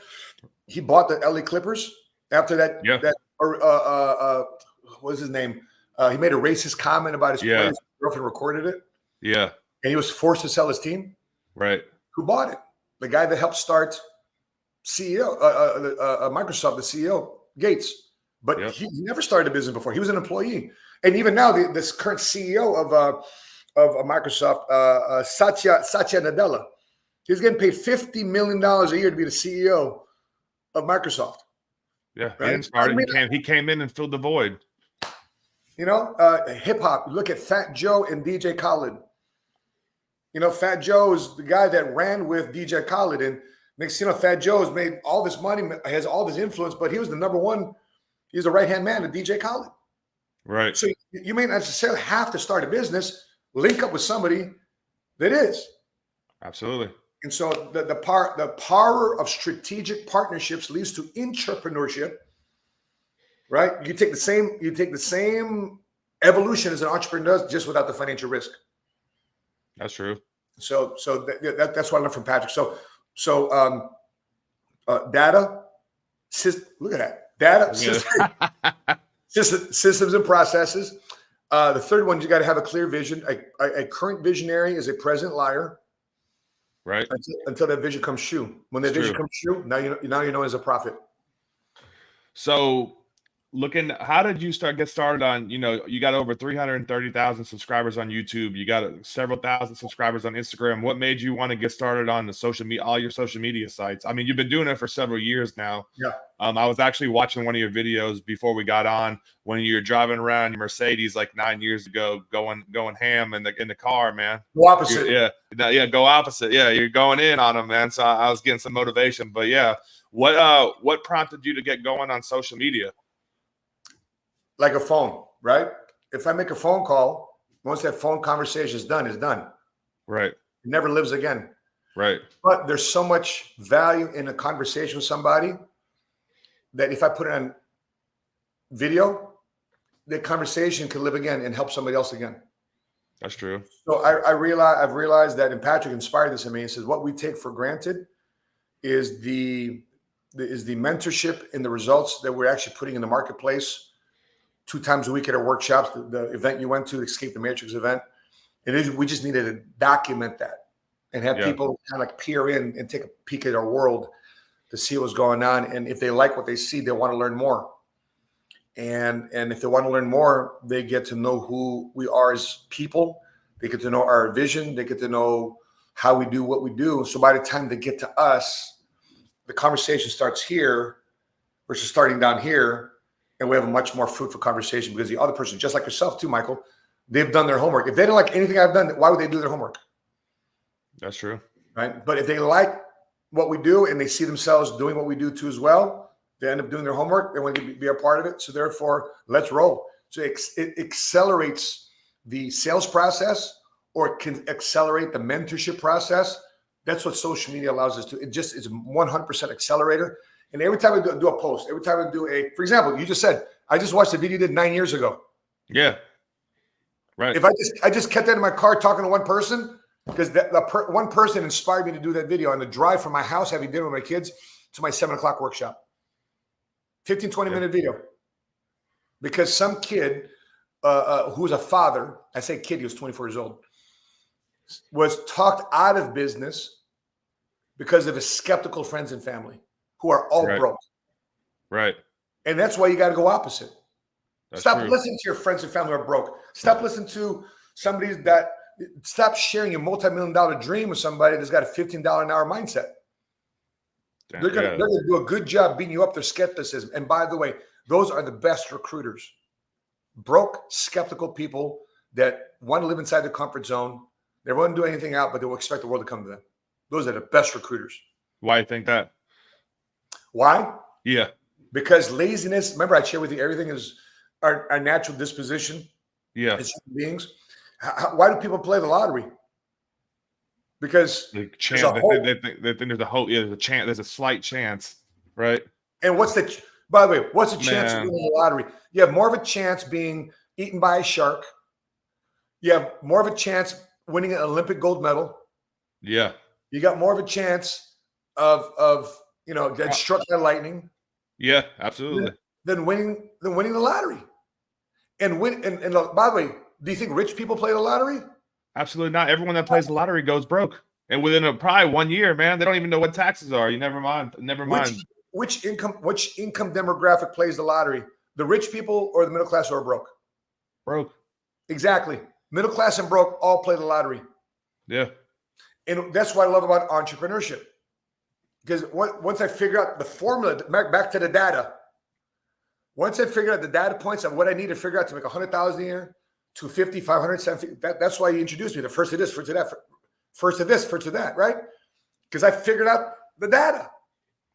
He bought the LA Clippers after that. Yeah. What was his name? He made a racist comment about his players. His girlfriend recorded it. Yeah. And he was forced to sell his team. Right. Who bought it? The guy that helped start CEO, Microsoft, the CEO, Gates. But he never started a business before. He was an employee. And even now, this current CEO of Microsoft, Satya Nadella, he's getting paid $50 million a year to be the CEO of Microsoft. Yeah, right? He didn't start. He came in and filled the void. Hip hop. Look at Fat Joe and DJ Khaled. Fat Joe is the guy that ran with DJ Khaled, and next thing you know, Fat Joe has made all this money, has all this influence, but he was the number one. He's the right-hand man to DJ Khaled. Right. So you may not necessarily have to start a business. Link up with somebody that is. Absolutely. And so the power of strategic partnerships leads to entrepreneurship, right? You take the same evolution as an entrepreneur does, just without the financial risk. That's true. So that's what I learned from Patrick. So data, look at that. Data, systems and processes. The third one, you got to have a clear vision. A current visionary is a present liar. Right. Until that vision comes true. When that vision comes true, now you're known as a prophet. So how did you get started on, you got over 330,000 subscribers on YouTube. You got several thousand subscribers on Instagram. What made you want to get started on all your social media sites? I mean, you've been doing it for several years now. Yeah. I was actually watching one of your videos before we got on when you were driving around your Mercedes like 9 years ago, going ham in the car, man. Go opposite. Yeah, go opposite. Yeah, you're going in on them, man. So I was getting some motivation. But yeah, what prompted you to get going on social media? Like a phone, right? If I make a phone call, once that phone conversation is done, it's done. Right. It never lives again. Right. But there's so much value in a conversation with somebody that if I put it on video, the conversation could live again and help somebody else again. That's true. So I've realized that, and Patrick inspired this in me. He says, what we take for granted is the mentorship and the results that we're actually putting in the marketplace 2 times a week at our workshops, the event you went to, the Escape the Matrix event. We just needed to document that and have people kind of like peer in and take a peek at our world to see what's going on. And if they like what they see, they want to learn more. And if they want to learn more, they get to know who we are as people. They get to know our vision. They get to know how we do what we do. So by the time they get to us, the conversation starts here versus starting down here. And we have a much more fruitful conversation because the other person, just like yourself too, Michael, they've done their homework. If they don't like anything I've done, why would they do their homework? That's true. Right. But if they like what we do and they see themselves doing what we do too as well, they end up doing their homework. They want to be a part of it. So therefore, let's roll. So it accelerates the sales process, or it can accelerate the mentorship process. That's what social media allows us to. It just is a 100% accelerator. And every time I do a post, every time I do for example, you just said, I just watched a video you did 9 years ago. Yeah. Right. If I just kept that in my car talking to one person, because one person inspired me to do that video on the drive from my house, having dinner with my kids, to my 7 o'clock workshop. 15, 20-minute video. Because some kid who was a father, I say kid, he was 24 years old, was talked out of business because of his skeptical friends and family who are all broke. Right. And that's why you got to go opposite. Stop true. listening to your friends and family who are broke. Stop listening to stop sharing your multi-million-dollar dream with somebody that's got a $15 an hour mindset. They're going to do a good job beating you up their skepticism. And by the way, those are the best recruiters. Broke, skeptical people that want to live inside their comfort zone. They won't do anything out, but they will expect the world to come to them. Those are the best recruiters. Why do you think that? Why? Yeah. Because laziness, remember I shared with you, everything is our natural disposition. Yeah. As human beings. Why do people play the lottery? Because they think there's a hope. Yeah, there's a chance. There's a slight chance, right? And by the way, what's the chance of winning the lottery? You have more of a chance being eaten by a shark. You have more of a chance winning an Olympic gold medal. Yeah. You got more of a chance of getting struck by lightning. Yeah, absolutely. Than winning the lottery. And by the way, do you think rich people play the lottery? Absolutely not. Everyone that plays the lottery goes broke. And within probably 1 year, man, they don't even know what taxes are. You never mind. Which income demographic plays the lottery? The rich people or the middle class who are broke? Broke. Exactly. Middle class and broke all play the lottery. Yeah. And that's what I love about entrepreneurship. Because once I figure out the formula, back to the data, once I figure out the data points of what I need to figure out to make 100,000 a year, 250, 500, 750, that's why you introduced me to first of this, first of that, first of this, first of that, right? Because I figured out the data.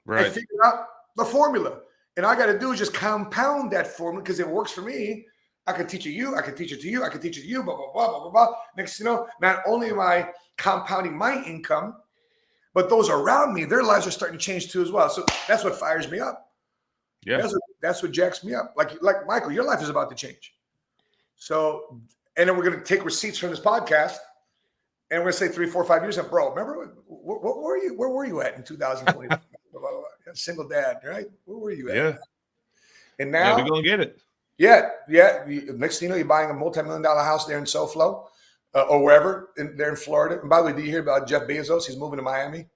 Right. I figured out the formula. And all I got to do is just compound that formula because it works for me. I can teach it you. I can teach it to you. I can teach it to you, blah, blah, blah, blah, blah, blah. Next, not only am I compounding my income, But those around me, their lives are starting to change too as well. So that's what fires me up. Yeah. That's what jacks me up. Like Michael, your life is about to change. So, and then we're going to take receipts from this podcast, and we're going to say 3, 4, 5 years ago, bro, remember what were you? Where were you at in 2020? Single dad, right? Where were you at? Yeah. And now we're going to get it. Yeah. Next thing you know, you're buying a multi-million-dollar house there in SoFlo or wherever there in Florida. And by the way, do you hear about Jeff Bezos? He's moving to Miami.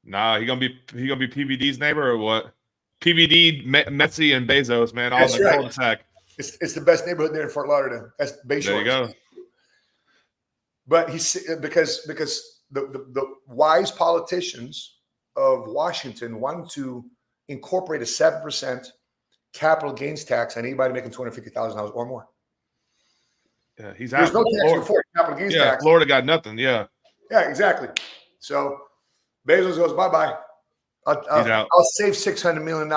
Nah, he gonna be PBD's neighbor or what? PBD, Messi, and Bezos, man, all in the cul-de-sac. It's the best neighborhood there in Fort Lauderdale. That's Bay Shore. There you go. But because the wise politicians of Washington want to incorporate a 7% capital gains tax on anybody making $250,000 or more. Yeah, there's no tax before capital gains tax. Florida got nothing. Yeah, exactly. So Bezos goes bye-bye. I'll save $600 million.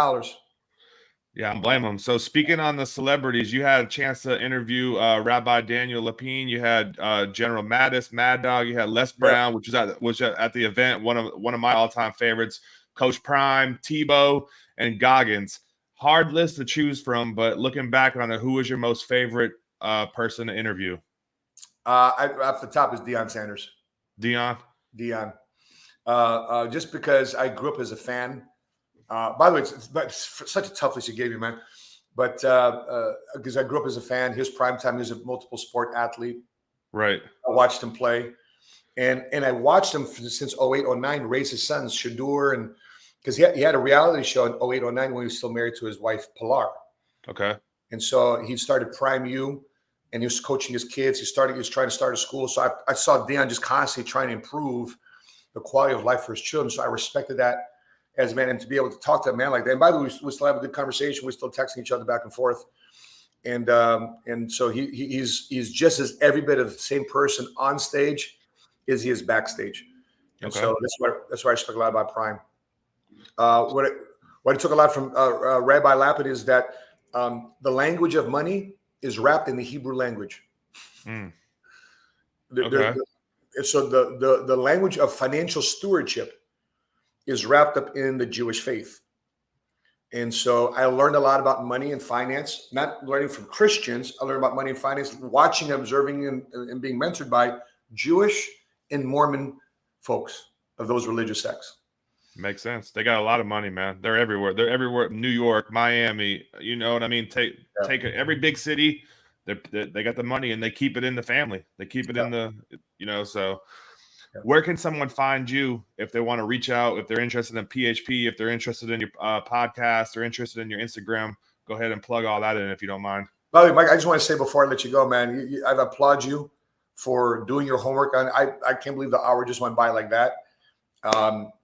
Yeah, I'm blaming him. So speaking on the celebrities, you had a chance to interview Rabbi Daniel Lapine. You had General Mattis, Mad Dog. You had Les Brown, which was at the event. One of my all-time favorites. Coach Prime, Tebow, and Goggins. Hard list to choose from, but looking back on it, who was your most favorite person to interview? Off the top is Deion Sanders. Deion. Just because I grew up as a fan. By the way, it's such a tough list you gave me, man. But because I grew up as a fan, his primetime, he was a multiple sport athlete. Right. I watched him play. And I watched him since 08, 09, raise his sons, Shadur, and because he had a reality show in 08, 09 when he was still married to his wife, Pilar. Okay. And so he started Prime U, and he was coaching his kids. He was trying to start a school. So I saw Deion just constantly trying to improve the quality of life for his children. So I respected that as a man, and to be able to talk to a man like that. And by the way, we still have a good conversation. We're still texting each other back and forth. And so he's just as every bit of the same person on stage as he is backstage. And so that's why I respect a lot about Prime. What I took a lot from Rabbi Lapid is that the language of money is wrapped in the Hebrew language. So the language of financial stewardship is wrapped up in the Jewish faith. And so I learned a lot about money and finance, not learning from Christians. I learned about money and finance, watching, observing, and being mentored by Jewish and Mormon folks of those religious sects. Makes sense. They got a lot of money, man. They're everywhere. They're everywhere. New York, Miami. You know what I mean? Take every big city. They got the money, and they keep it in the family. They keep it in the, so. Where can someone find you if they want to reach out, if they're interested in PHP, if they're interested in your podcast or interested in your Instagram? Go ahead and plug all that in if you don't mind. By the way, Mike, I just want to say before I let you go, man, I applaud you for doing your homework. I can't believe the hour just went by like that.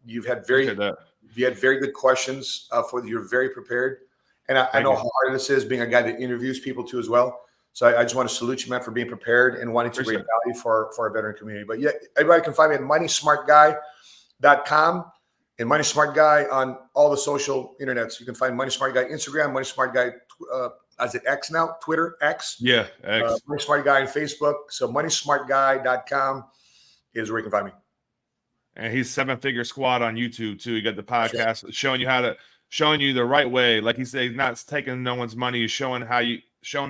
You had very good questions. You're very prepared. And I know how hard this is being a guy that interviews people too as well. So I just want to salute you, man, for being prepared and wanting to bring value for our veteran community. But yeah, everybody can find me at moneysmartguy.com and Money Smart Guy on all the social internets. You can find Money Smart Guy Instagram, Money Smart Guy, is it X now? Twitter, X? Yeah, X. Money Smart Guy on Facebook. So moneysmartguy.com is where you can find me. And he's 7-Figure Squad on YouTube too. You got the podcast showing you the right way. Like he said, he's not taking no one's money. He's showing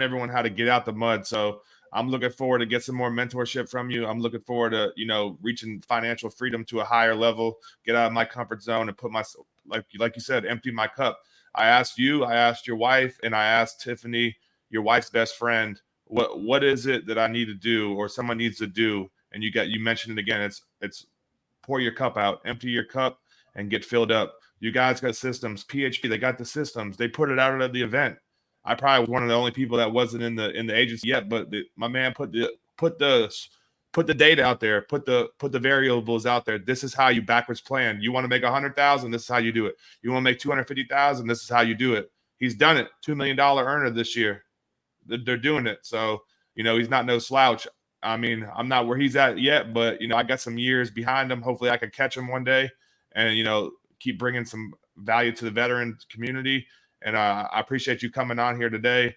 everyone how to get out the mud. So I'm looking forward to get some more mentorship from you. I'm looking forward to, reaching financial freedom to a higher level, get out of my comfort zone and put myself, like you said, empty my cup. I asked you, I asked your wife, and I asked Tiffany, your wife's best friend, what is it that I need to do or someone needs to do? And you mentioned it again. It's pour your cup out, empty your cup and get filled up. You guys got systems. PHP, they got the systems. They put it out at the event. I probably was one of the only people that wasn't in the agency yet, but my man put the data out there, put the variables out there. This is how you backwards plan. You want to make 100,000, this is how you do it. You want to make 250,000, this is how you do it. He's done it. $2 million earner this year. They're doing it. So, he's not no slouch. I mean, I'm not where he's at yet, but I got some years behind him. Hopefully I can catch him one day and keep bringing some value to the veteran community. And I appreciate you coming on here today.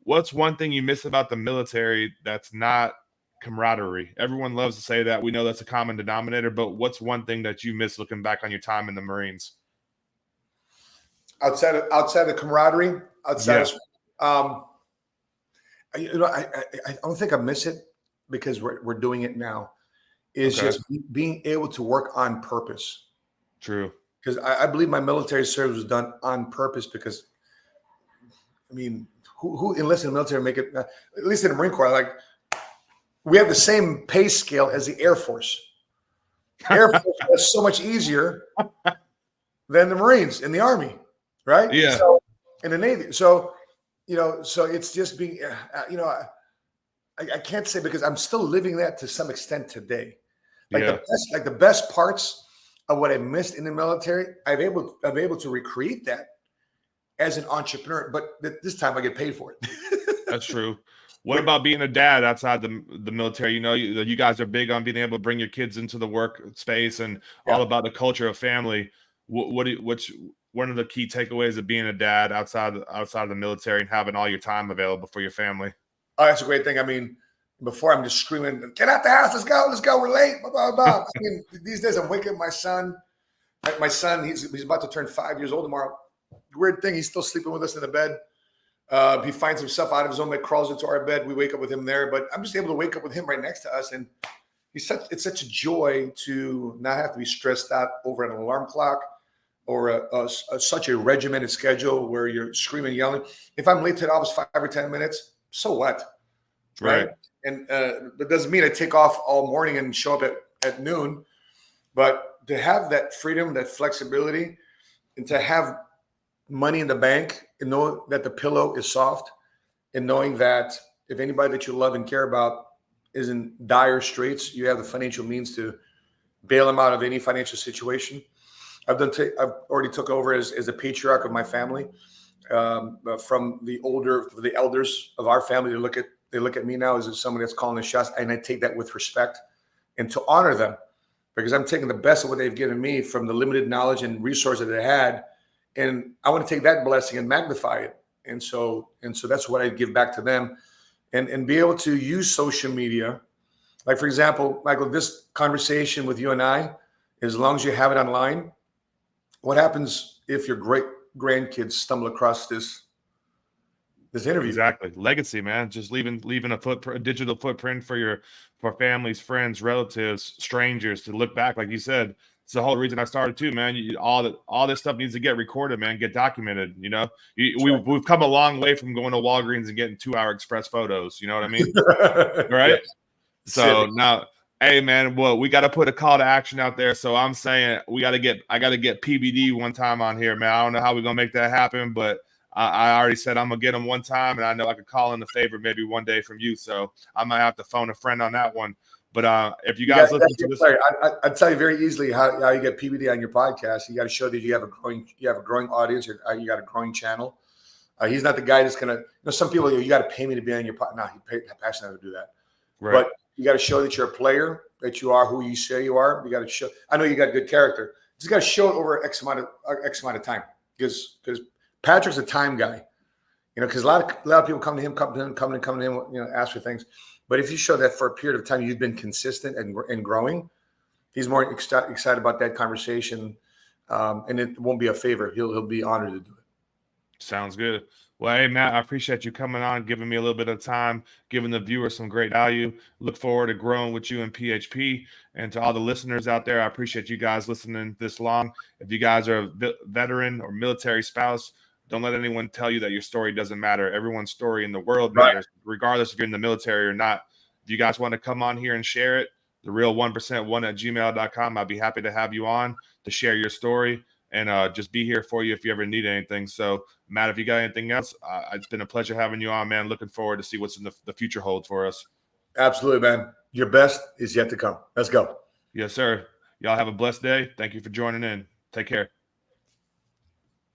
What's one thing you miss about the military that's not camaraderie. Everyone loves to say that. We know that's a common denominator, but what's one thing that you miss looking back on your time in the Marines? Outside of camaraderie, I don't think I miss it because we're doing it now. Is just being able to work on purpose. True. Because I believe my military service was done on purpose because, I mean, who enlisted in the military make it, at least in the Marine Corps, like we have the same pay scale as the Air Force. Air Force is so much easier than the Marines in the Army, right? Yeah. So, in the Navy. So, so it's just being, I can't say because I'm still living that to some extent today. Like the best parts of what I missed in the military, I'm able to recreate that as an entrepreneur, but this time I get paid for it. That's true. What about being a dad outside the military? You guys are big on being able to bring your kids into the work space and all about the culture of family. What's one of the key takeaways of being a dad outside of the military and having all your time available for your family? Oh, that's a great thing. I mean, before I'm just screaming, get out the house, let's go, we're late, blah, blah, blah. I mean, these days I'm waking up my son. My son, he's about to turn 5 years old tomorrow. Weird thing, he's still sleeping with us in the bed. He finds himself out of his own bed, crawls into our bed. We wake up with him there, but I'm just able to wake up with him right next to us. And it's such a joy to not have to be stressed out over an alarm clock or such a regimented schedule where you're screaming, yelling. If I'm late to the office 5 or 10 minutes, so what? Right. And that doesn't mean I take off all morning and show up at noon, but to have that freedom, that flexibility, and to have money in the bank and know that the pillow is soft, and knowing that if anybody that you love and care about is in dire straits, you have the financial means to bail them out of any financial situation. I've already took over as a patriarch of my family, from the elders of our family. They look at me now as somebody that's calling the shots, and I take that with respect and to honor them, because I'm taking the best of what they've given me from the limited knowledge and resources that they had, and I want to take that blessing and magnify it. And so that's what I give back to them, and be able to use social media. Like, for example, Michael, this conversation with you and I, as long as you have it online, what happens if your great grandkids stumble across this interview? Exactly. Legacy, man. Just leaving a digital footprint for families, friends, relatives, strangers to look back. Like you said, it's the whole reason I started too, man. All this stuff needs to get recorded, man, get documented. We've come a long way from going to Walgreens and getting 2-hour express photos. You know what I mean? Right. Yeah. So now, hey, man, well, we got to put a call to action out there. So I'm saying I got to get PBD one time on here, man. I don't know how we're going to make that happen, but I already said I'm going to get him one time, and I know I could call in the favor maybe one day from you. So I might have to phone a friend on that one. But if you guys listen to this, I'd tell you very easily how you get PBD on your podcast. You got to show that you have a growing audience. You got a growing channel. He's not the guy that's going to, some people, you got to pay me to be on your podcast. No, he passionate to do that. Right. But you got to show that you're a player, that you are who you say you are. You got to show. I know you got good character. You just got to show it over X amount of time, because Patrick's a time guy, because a lot of people come to him, ask for things. But if you show that for a period of time, you've been consistent and growing, he's more excited about that conversation, and it won't be a favor. He'll be honored to do it. Sounds good. Well, hey, Matt, I appreciate you coming on, giving me a little bit of time, giving the viewers some great value. Look forward to growing with you in PHP. And to all the listeners out there, I appreciate you guys listening this long. If you guys are a veteran or military spouse, don't let anyone tell you that your story doesn't matter. Everyone's story in the world matters, regardless if you're in the military or not. If you guys want to come on here and share it, the real 1%1@gmail.com. I'd be happy to have you on to share your story and just be here for you if you ever need anything. So, Matt, if you got anything else, it's been a pleasure having you on, man. Looking forward to see what's in the future holds for us. Absolutely, man. Your best is yet to come. Let's go. Yes, sir. Y'all have a blessed day. Thank you for joining in. Take care.